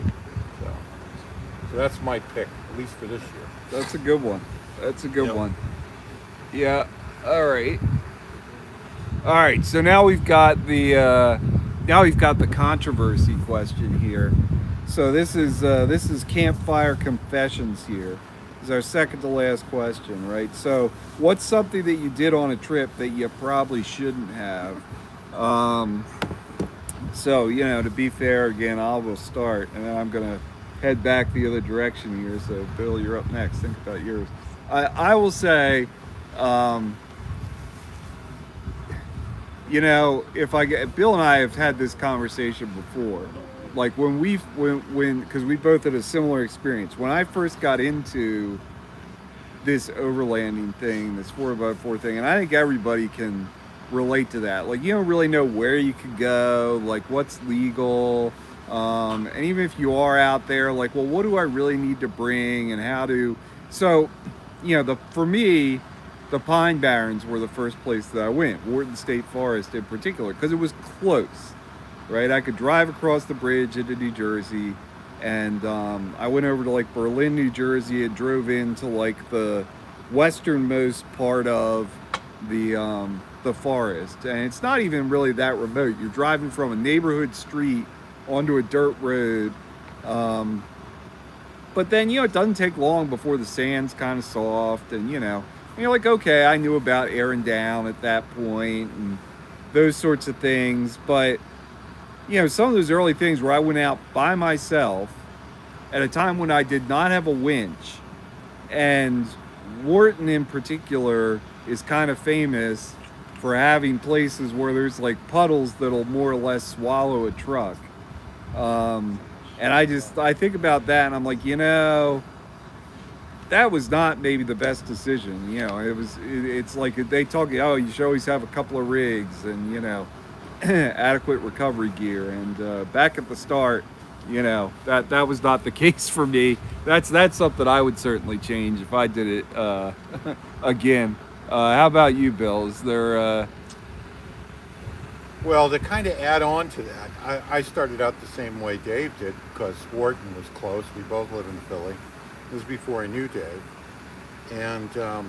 So that's my pick, at least for this year. That's a good one. That's a good one. Yeah. All right. All right. So now we've got the controversy question here. So this is Campfire Confessions here. This is our second to last question, right? So what's something that you did on a trip that you probably shouldn't have? So, you know, to be fair, again, I will start, and then I'm gonna head back the other direction here. So Bill, you're up next. Think about yours. I will say, you know, Bill and I have had this conversation before, like when because we both had a similar experience. When I first got into this overlanding thing, this 4x4 thing, and I think everybody can relate to that. Like, you don't really know where you could go, like what's legal, and even if you are out there, like, well, what do I really need to bring, and how to? So, you know, for me, the Pine Barrens were the first place that I went, Sproul State Forest in particular, because it was close, right? I could drive across the bridge into New Jersey, and I went over to like Berlin, New Jersey, and drove into like the westernmost part of the forest, and it's not even really that remote. You're driving from a neighborhood street onto a dirt road, but then, you know, it doesn't take long before the sand's kind of soft, and you know, and you're like, okay, I knew about airing down at that point and those sorts of things. But, you know, some of those early things where I went out by myself at a time when I did not have a winch, and Wharton in particular is kind of famous for having places where there's like puddles that'll more or less swallow a truck. And I think about that, and I'm like, you know, that was not maybe the best decision. You know, it's like they talk, oh, you should always have a couple of rigs and, you know, adequate recovery gear. And back at the start, you know, that was not the case for me. That's something I would certainly change if I did it again. How about you, Bill? Is there Well, to kind of add on to that, I started out the same way Dave did, because Wharton was close. We both live in Philly. It was before I knew Dave. And so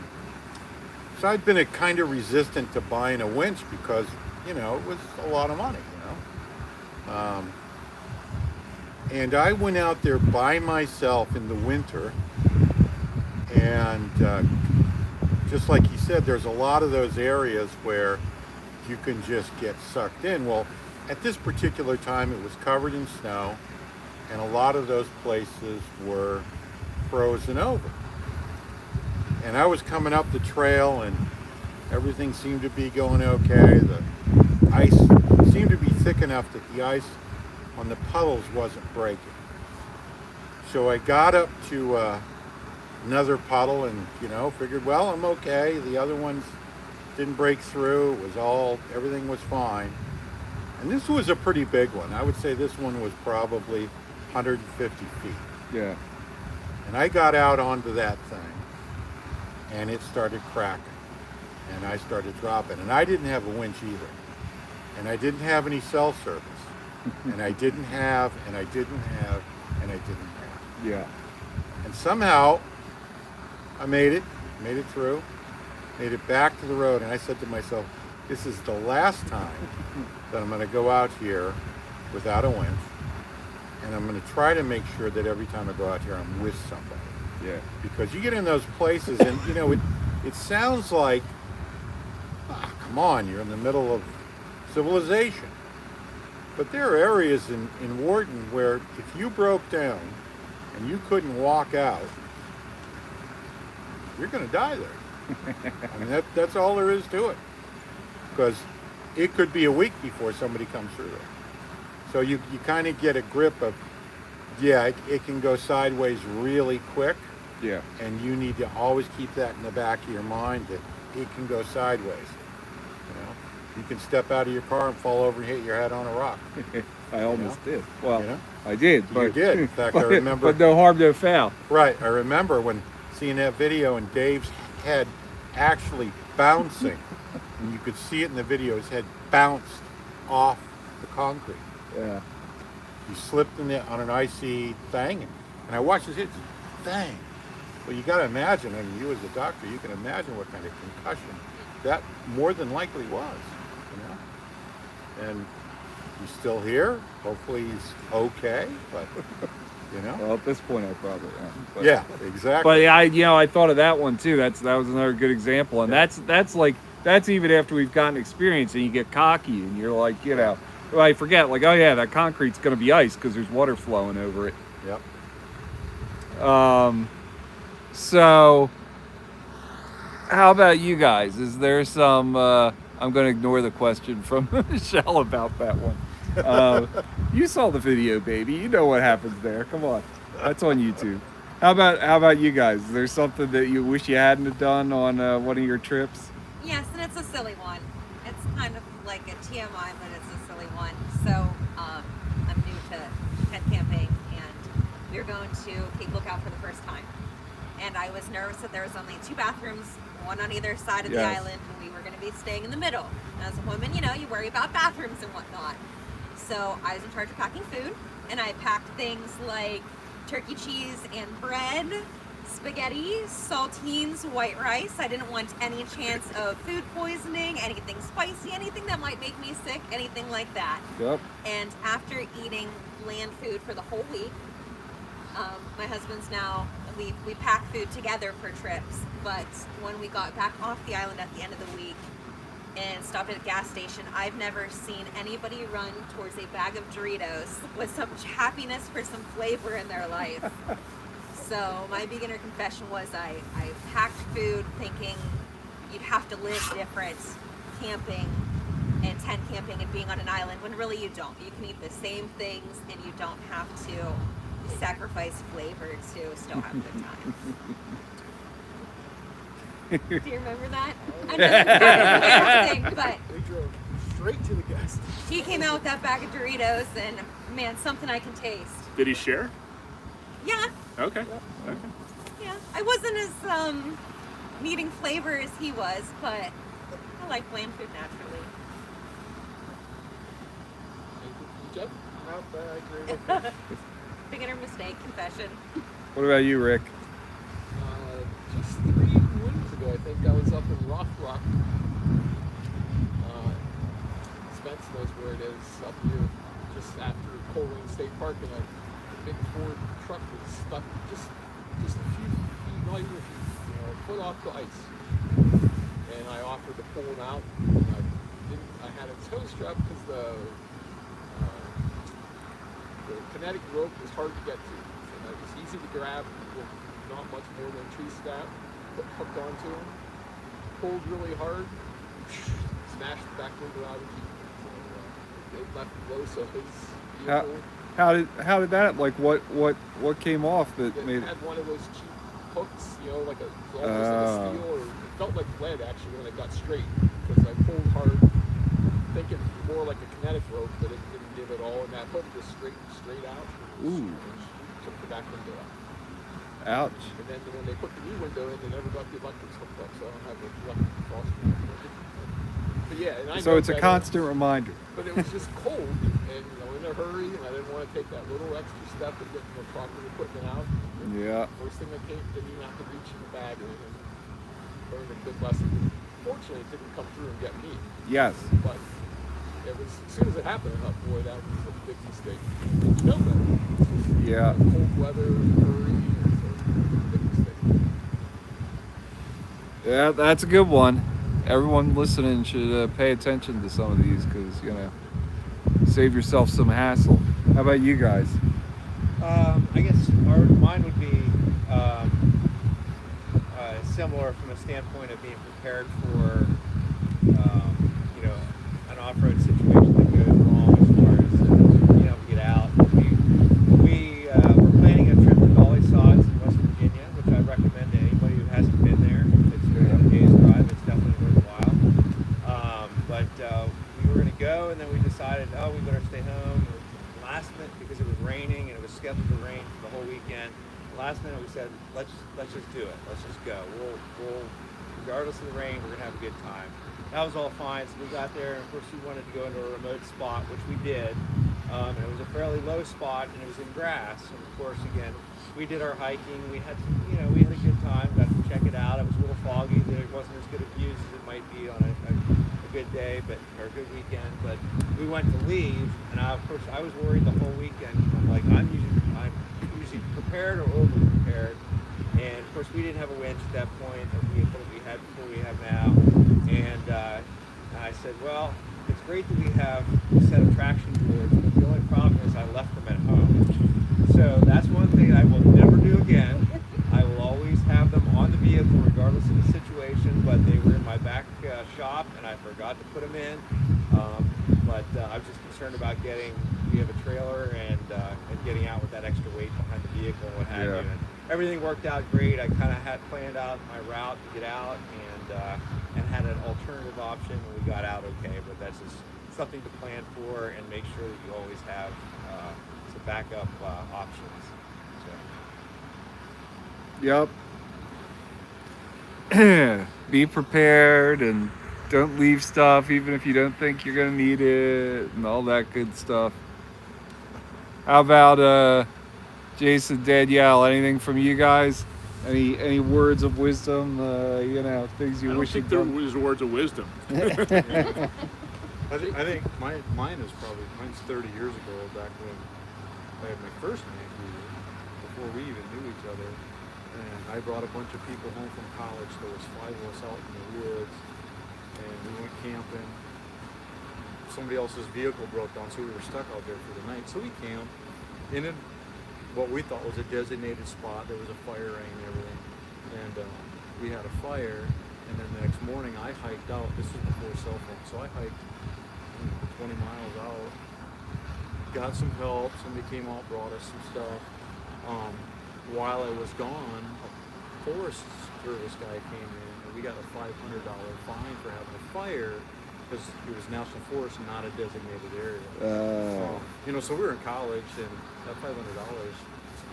I'd been kind of resistant to buying a winch because, you know, it was a lot of money, you know. And I went out there by myself in the winter, and just like he said, there's a lot of those areas where you can just get sucked in. Well, at this particular time, it was covered in snow, and a lot of those places were frozen over. And I was coming up the trail, and everything seemed to be going okay. The ice seemed to be thick enough that the ice on the puddles wasn't breaking. So I got up to another puddle and, you know, figured, well, I'm okay. The other ones didn't break through. It was everything was fine. And this was a pretty big one. I would say this one was probably 150 feet. Yeah. And I got out onto that thing, and it started cracking. And I started dropping. And I didn't have a winch either. And I didn't have any cell service. And I didn't have, and I didn't have, and I didn't have. Yeah. And somehow, I made it through, made it back to the road. And I said to myself, this is the last time that I'm going to go out here without a winch. And I'm going to try to make sure that every time I go out here, I'm with somebody. Yeah. Because you get in those places and, you know, it sounds like, come on, you're in the middle of civilization. But there are areas in Wharton where if you broke down and you couldn't walk out, you're going to die there. I mean, that's all there is to it. Because it could be a week before somebody comes through there. So you kind of get a grip of, yeah, it can go sideways really quick. Yeah. And you need to always keep that in the back of your mind that it can go sideways. You know, you can step out of your car and fall over and hit your head on a rock. I almost did. Well, You know? I did. But, You did. In fact, I remember. But no harm, no foul. Right. I remember when seeing that video and Dave's head actually bouncing, and you could see it in the video. His head bounced off the concrete. Yeah. He slipped in on an icy thing, and I watched his head. Dang. Well, you got to imagine. I mean, you as a doctor, you can imagine what kind of concussion that more than likely was. You know. And he's still here. Hopefully, he's okay. But you know. Well, at this point, I probably am. But, Yeah. Exactly. But I thought of that one too. That was another good example, and that's even after we've gotten experience, and you get cocky, and you're like, you know, well, I forget, like, oh yeah, that concrete's going to be ice because there's water flowing over it. Yep. So, how about you guys? Is there some? I'm going to ignore the question from Michelle about that one. You saw the video, baby. You know what happens there. Come on, that's on YouTube. How about you guys? Is there something that you wish you hadn't have done on one of your trips? Yes, and it's a silly one. It's kind of like a TMI, but it's a silly one. So I'm new to tent camping, and we were going to Cape Lookout for the first time. And I was nervous that there was only 2 bathrooms, one on either side of the island, and we were going to be staying in the middle. And as a woman, you know, you worry about bathrooms and whatnot. So I was in charge of packing food, and I packed things like turkey cheese and bread, spaghetti, saltines, white rice. I didn't want any chance of food poisoning, anything spicy, anything that might make me sick, anything like that. Yep. And after eating bland food for the whole week, my husband's now, we pack food together for trips, but when we got back off the island at the end of the week and stopped at a gas station, I've never seen anybody run towards a bag of Doritos with some happiness for some flavor in their life. So my beginner confession was I packed food thinking you'd have to live different camping and tent camping and being on an island, when really you don't. You can eat the same things and you don't have to sacrifice flavor to still have a good time. Do you remember that? I know it's kind of embarrassing, but They drove straight to the gas station. he came out with that bag of Doritos, and man, something I can taste. Did he share? Yeah, Okay. Okay. yeah. I wasn't as needing flavor as he was, but I like bland food naturally. Jeff? Nope, I agree with that. Beginner mistake confession. What about you, Rick? Just 3 winters ago, I think I was up in Rock. Spence knows where it is, up here, just after Overland State Park, and a big Ford truck was stuck just a few feet, not even a foot off the ice. And I offered to pull him out. I had a tow strap because the kinetic rope was hard to get to. And it was easy to grab with not much more than a tree strap, but hooked onto him, pulled really hard, smashed the back window out of the Jeep. So it left low, so his vehicle. How did that, like, what came off that It made it? had one of those cheap hooks, like almost like a steel, or it felt like lead actually when it got straight, because I pulled hard, thinking more like a and it broke, but it didn't give it all, and that hook was straight out. Ooh. And took the back window out. Ouch. And then when they put the new window in, they never got the electrics hooked up, so I don't have the electric frost. But yeah, and I So know it's a better, constant reminder. But it was just cold, and in a hurry, and I didn't want to take that little extra step of getting the proper equipment out. Yeah. First thing that came, didn't even have to reach in the bag and learned a good lesson. Fortunately, it didn't come through and get me. Yes. But it was, as soon as it happened, I thought, boy, that was a big mistake. You know better. Yeah. Cold weather, hurry, it's a big mistake. Yeah, that's a good one. Everyone listening should pay attention to some of these because, you know, save yourself some hassle. How about you guys? I guess mine would be similar from a standpoint of being prepared for, you know, an off-road situation that goes wrong as far as being able to get out. We were planning a trip to Dolly Sods in West Virginia, which I recommend to anybody who hasn't been there. It's a day's drive. It's definitely worthwhile. But we were going to go, and then we decided, oh, we better stay home. Last minute, because it was raining and it was scheduled to rain for the whole weekend. Last minute, we said, let's just do it. Let's just go. We'll regardless of the rain, we're gonna have a good time. That was all fine. So we got there, and of course, we wanted to go into a remote spot, which we did. And it was a fairly low spot, and it was in grass. And of course, again, we did our hiking. We had, we had a good time. Got to check it out. It was a little foggy. There wasn't as good a views as it might be on a good day, or a good weekend. But we went to leave, and of course, I was worried the whole weekend. I'm like, I'm usually prepared or over prepared. And of course, we didn't have a winch at that point of the vehicle that we had before we have now. And I said, well, it's great that we have a set of traction boards, but the only problem is I left them at home. So that's one thing I will never do again. I will always have them on the vehicle regardless of the situation, but they were in my back shop and I forgot to put them in. But I was just concerned about we have a trailer and getting out with that extra weight behind the vehicle and what have you. And everything worked out great. I kind of had planned out my route to get out and had an alternative option when we got out okay. But that's just something to plan for and make sure that you always have some backup options. So. Yep. Be prepared and don't leave stuff even if you don't think you're gonna need it and all that good stuff. How about Jason, Danielle, anything from you guys? Any words of wisdom, things you wish you'd done? I don't think there was words of wisdom. I think mine's 30 years ago, back when I had my first man cruiser, before we even knew each other. And I brought a bunch of people home from college. There was 5 of us out in the woods, and we went camping. Somebody else's vehicle broke down, so we were stuck out there for the night. So we camped in what we thought was a designated spot. There was a fire ring and everything, and we had a fire. And then the next morning, I hiked out. This was before cell phone, so I hiked 20 miles out. Got some help. Somebody came out, brought us some stuff. While I was gone, a Forest Service guy came in, and we got a $500 fine for having a fire because it was national forest and not a designated area. So we were in college, and that $500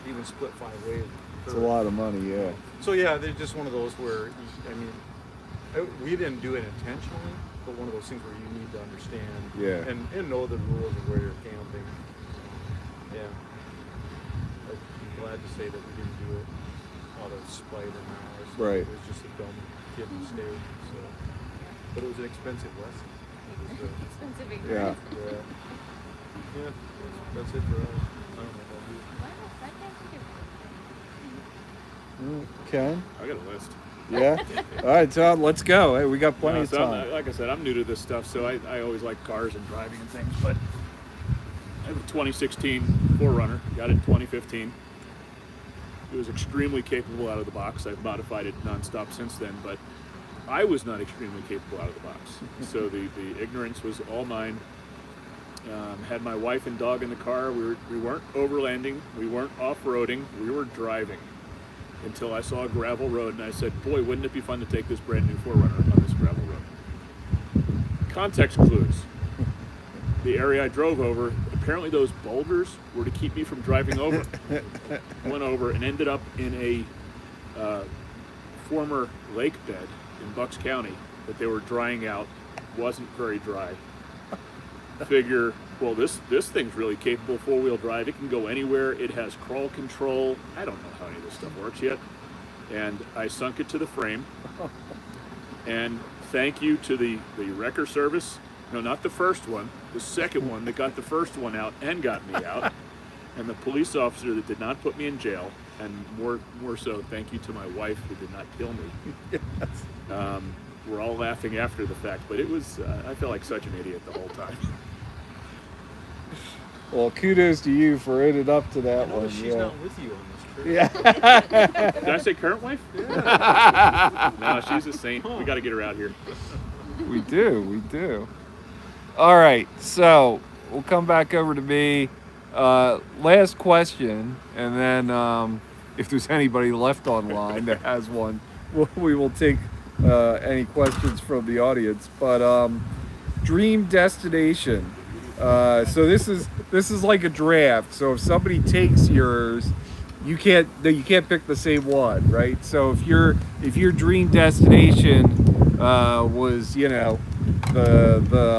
even split 5 ways. It's a lot of money, yeah. So yeah, they're just one of those where we didn't do it intentionally, but one of those things where you need to understand and know the rules of where you're camping. Yeah. I'm glad to say that we didn't do it out of spite or malice. Right. It was just a dumb kid mistake. So, but it was an expensive lesson. Expensive Yeah. ignorance. Yeah. That's it for us. I don't know about you. Ken? I got a list. Yeah? All right, Tom, let's go. Hey, we got plenty of So time. like I said, I'm new to this stuff, so I always like cars and driving and things, but I have a 2016 4Runner, got it in 2015. It was extremely capable out of the box. I've modified it nonstop since then, but I was not extremely capable out of the box. So the ignorance was all mine. Had my wife and dog in the car. We weren't overlanding, we weren't off-roading, we were driving until I saw a gravel road, and I said, boy, wouldn't it be fun to take this brand new 4Runner on this gravel road. Context clues. the area I drove over, apparently those boulders were to keep me from driving over. Went over and ended up in a former lake bed in Bucks County that they were drying out. Wasn't very dry. Figure, well, this thing's really capable of four-wheel drive. It can go anywhere. It has crawl control. I don't know how any of this stuff works yet. And I sunk it to the frame. And thank you to the wrecker service. No, not the first one. The second one that got the first one out and got me out. And the police officer that did not put me in jail. And more so, thank you to my wife who did not kill me. Yes. We're all laughing after the fact, but it was, I felt like such an idiot the whole time. Well, kudos to you for ending up to that one. She's not with you on this trip. Yeah. Did I say current wife? Yeah. No, she's a saint. We got to get her out here. We do. All right, so we'll come back over to me. Last question, and then if there's anybody left online that has one, we will take any questions from the audience. But dream destination. So this is like a draft. So if somebody takes yours, you can't pick the same one, right? So if your dream destination was, the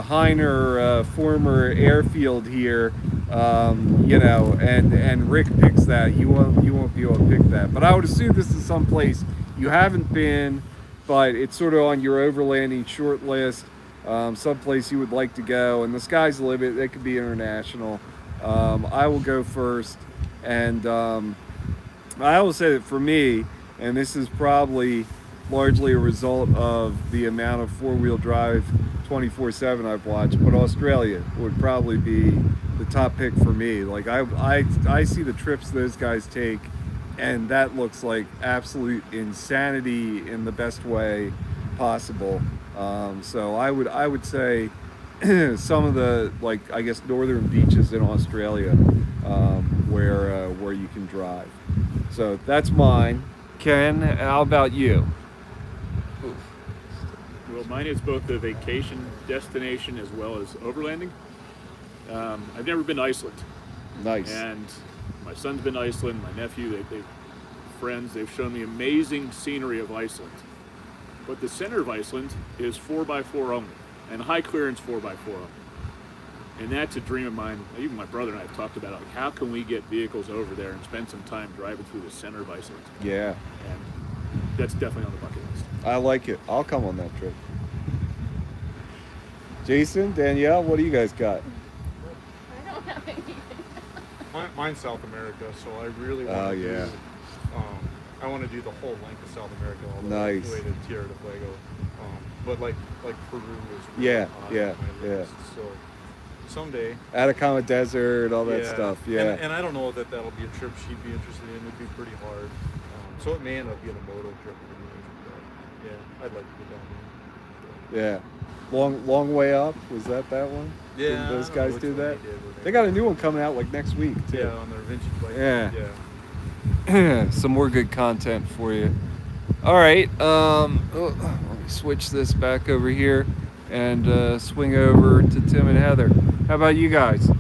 Heiner former airfield here, and Rick picks that, you won't be able to pick that. But I would assume this is someplace you haven't been, but it's sort of on your overlanding short list. Someplace you would like to go, and the sky's the limit. It could be international. I will go first, and I will say that for me, and this is probably largely a result of the amount of four-wheel drive 24/7 I've watched, but Australia would probably be the top pick for me. Like I see the trips those guys take, and that looks like absolute insanity in the best way possible. So I would say some of the, like, I guess, northern beaches in Australia, where you can drive. So that's mine. Ken, how about you? Well, mine is both a vacation destination as well as overlanding. I've never been to Iceland. Nice. And my son's been to Iceland, my nephew, they've friends, they've shown me amazing scenery of Iceland. But the center of Iceland is 4x4 only, and high clearance 4x4 only. And that's a dream of mine. Even my brother and I have talked about it. Like, how can we get vehicles over there and spend some time driving through the center of Iceland? Yeah. And that's definitely on the bucket list. I like it. I'll come on that trip. Jason, Danielle, what do you guys got? I don't have anything. Mine's South America, so I really want to do. I want to do the whole length of South America, all the way to Tierra del Fuego. But like Peru is really high on my list. So someday. Atacama Desert, all that stuff. Yeah. And I don't know that that'll be a trip she'd be interested in. It'd be pretty hard. So it may end up being a moto trip for me. But yeah, I'd like to go down there. Yeah. Long way up. Was that one? Yeah. Did those guys do that? They got a new one coming out like next week too. Yeah, on their vintage bike. Yeah. Yeah. Some more good content for you. All right. Let me switch this back over here and swing over to Tim and Heather. How about you guys? For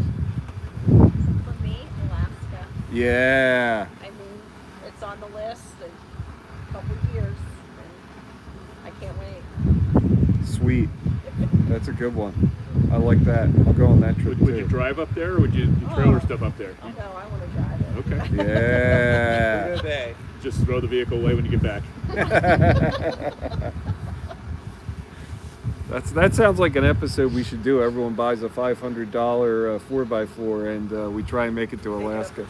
me, Alaska. Yeah. I mean, it's on the list in a couple of years, and I can't wait. Sweet. That's a good one. I like that. I'll go on that trip Would you drive up there, or would you trailer stuff up there? Oh no, I want to drive it. Okay. Yeah. Just throw the vehicle away when you get back. That sounds like an episode we should do. Everyone buys a $500 4x4 and we try and make it to Alaska.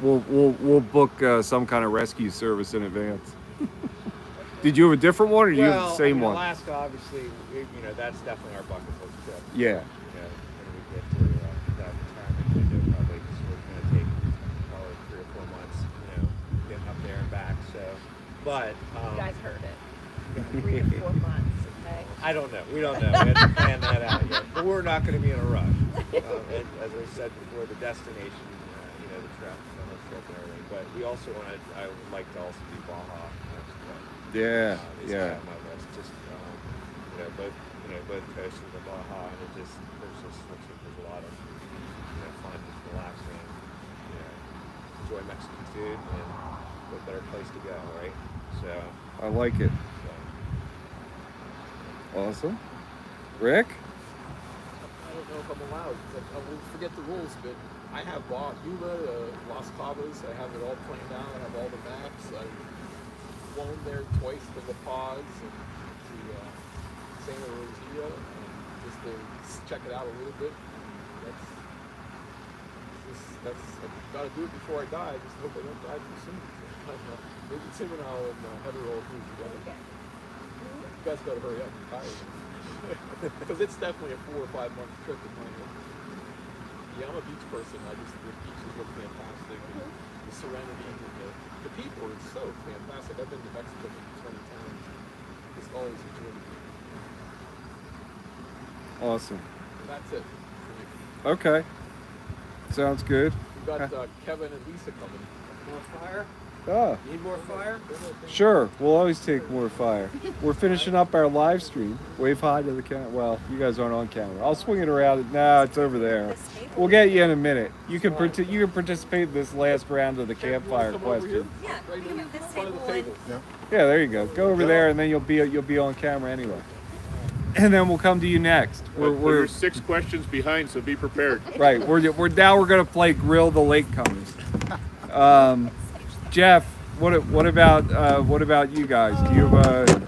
We'll book some kind of rescue service in advance. Did you have a different one, or do you have the same one? Alaska, obviously, that's definitely our bucket list trip. Yeah. When we get to that retirement window, probably, so we're going to take probably 3 or 4 months, getting up there and back. So, but You guys heard it. 3 to 4 months, okay? I don't know. We don't know. We haven't planned that out yet. But we're not going to be in a rush. And as I said before, the destination, the trip and everything. But we also I would like to also do Baja. Yeah. It's Yeah. on my list. Just, but go to the coast of the Baja, and there's a lot of fun, relaxing, enjoy Mexican food, and what better place to go, right? So I like it. Awesome. Rick? I don't know if I'm allowed. I will forget the rules, but I have Yuma, Las Cabas. I have it all planned out. I have all the maps. I've flown there twice to La Paz and to Santa Rosia, just to check it out a little bit. I've got to do it before I die. I just hope I don't die too soon. Maybe Tim and I and Heather will do it together. You guys got to hurry up and tie it. Because it's definitely a 4 or 5 month trip in my head. Yeah, I'm a beach person. The beaches look fantastic. And the serenity and the people are so fantastic. I've been to Mexico 20 times. Just always enjoyed it. Awesome. And that's it. Okay. Sounds good. We've got Kevin and Lisa coming. More fire? Ah, Need more fire? sure. We'll always take more fire. We're finishing up our live stream. Wave hi to the camera. Well, you guys aren't on camera. I'll swing it around. No, it's over there. We'll get you in a minute. You can participate in this last round of the campfire question. Yeah, Right we in can have this front of table the and table. Yeah, there you go. Go over there, and then you'll be on camera anyway. And then we'll come to you next. We're 6 questions behind, so be prepared. Right. We're gonna play Grill the Latecomers. Jeff, what about you guys? Do you have a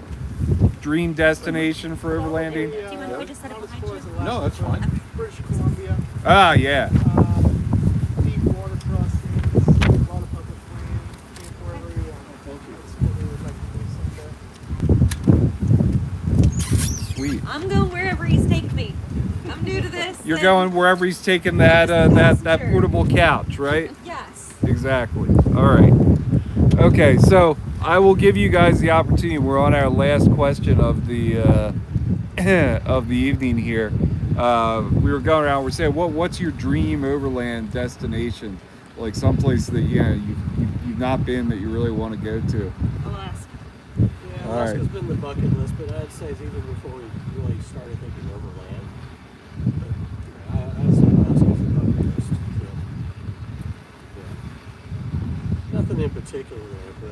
dream destination for overlanding? do you mind if I just set it behind you? No, that's fine. British Columbia. Ah, yeah. Deep water crossings, a lot of public land, Campfire area. That's what we would like to do someday. Sweet. I'm going wherever he's taking me. I'm new to this. You're and- going wherever he's taking that portable couch, right? Yes. Exactly. All right. Okay, so I will give you guys the opportunity. We're on our last question of the of the evening here. We were going around. We're saying, what's your dream overland destination? Like someplace that you've not been that you really want to go to. Alaska. Yeah, All Alaska's right. been the bucket list, but I'd say it's even before we really started thinking overland. But, I'd say Alaska's the bucket list trip. Yeah. Nothing in particular there, but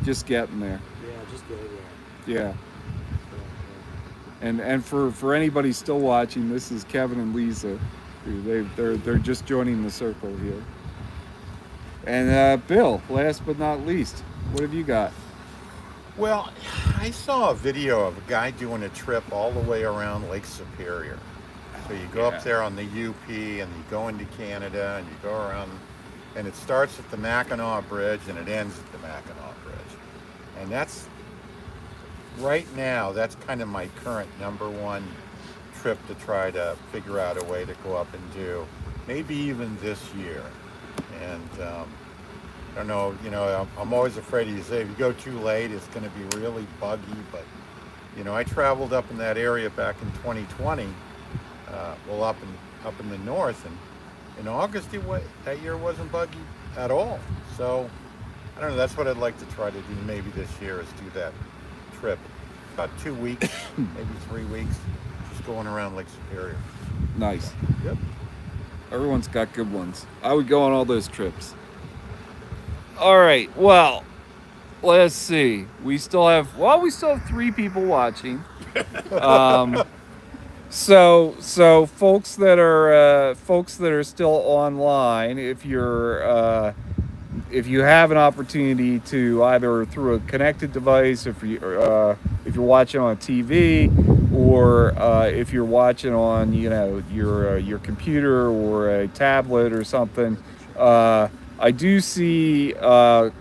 Just getting there. just getting there. Yeah. And for anybody still watching, this is Kevin and Lisa. They're just joining the circle here. And Bill, last but not least, what have you got? Well, I saw a video of a guy doing a trip all the way around Lake Superior. So you go up there on the UP and you go into Canada and you go around, and it starts at the Mackinac Bridge and it ends at the Mackinac Bridge. And that's, right now, that's kind of my current #1 trip to try to figure out a way to go up and do, maybe even this year. And I don't know, I'm always afraid you say if you go too late, it's going to be really buggy. But, I traveled up in that area back in 2020, up in the north, and in August that year wasn't buggy at all. So, I don't know, that's what I'd like to try to do maybe this year, is do that trip. About 2 weeks, maybe 3 weeks, just going around Lake Superior. Nice. Yep. Everyone's got good ones. I would go on all those trips. All right. Well, let's see. We still have 3 people watching. So folks that are still online, if you have an opportunity to either through a connected device, if you're watching on TV, or if you're watching on your computer or a tablet or something, I do see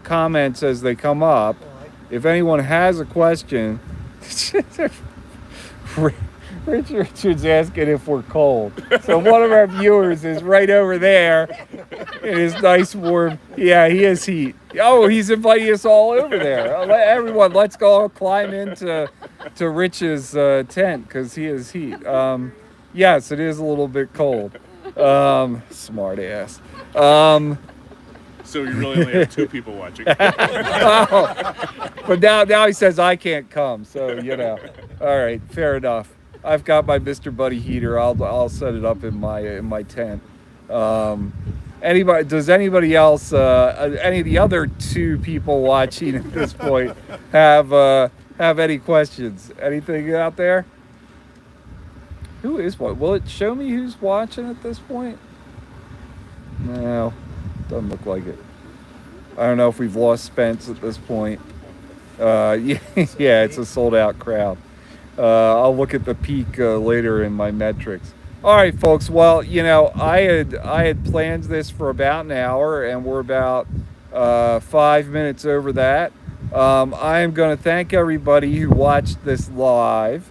comments as they come up. If anyone has a question, Richard's asking if we're cold. So one of our viewers is right over there in his nice warm. Yeah, he has heat. Oh, he's inviting us all over there. Everyone, let's go climb into Rich's tent because he has heat. Yes, it is a little bit cold. Smart ass. So you really only have 2 people watching. But now he says I can't come, so all right, fair enough. I've got my Mr. Buddy heater. I'll set it up in my tent. Does anybody else, any of the other 2 people watching at this point, have any questions? Anything out there? Who is what? Will it show me who's watching at this point? No, doesn't look like it. I don't know if we've lost Spence at this point. Yeah, it's a sold out crowd. I'll look at the peak later in my metrics. All right, folks. Well, I had planned this for about an hour, and we're about 5 minutes over that. I am going to thank everybody who watched this live.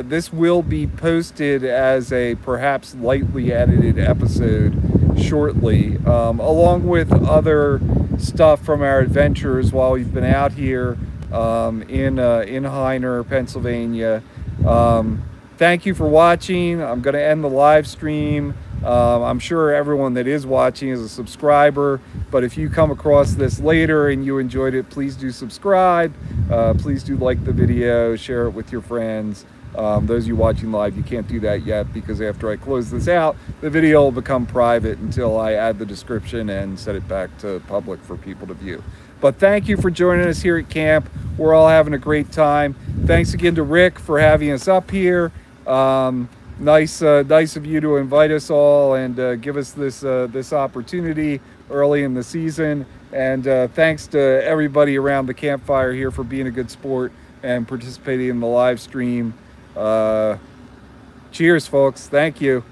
This will be posted as a perhaps lightly edited episode shortly, along with other stuff from our adventures while we've been out here in Heiner, Pennsylvania. Thank you for watching. I'm going to end the live stream. I'm sure everyone that is watching is a subscriber, but if you come across this later and you enjoyed it, please do subscribe. Please do like the video, share it with your friends. Those of you watching live, you can't do that yet because after I close this out, the video will become private until I add the description and set it back to public for people to view. But thank you for joining us here at camp. We're all having a great time. Thanks again to Rick for having us up here. Nice of you to invite us all and give us this opportunity early in the season. And thanks to everybody around the campfire here for being a good sport and participating in the live stream. Cheers, folks. Thank you.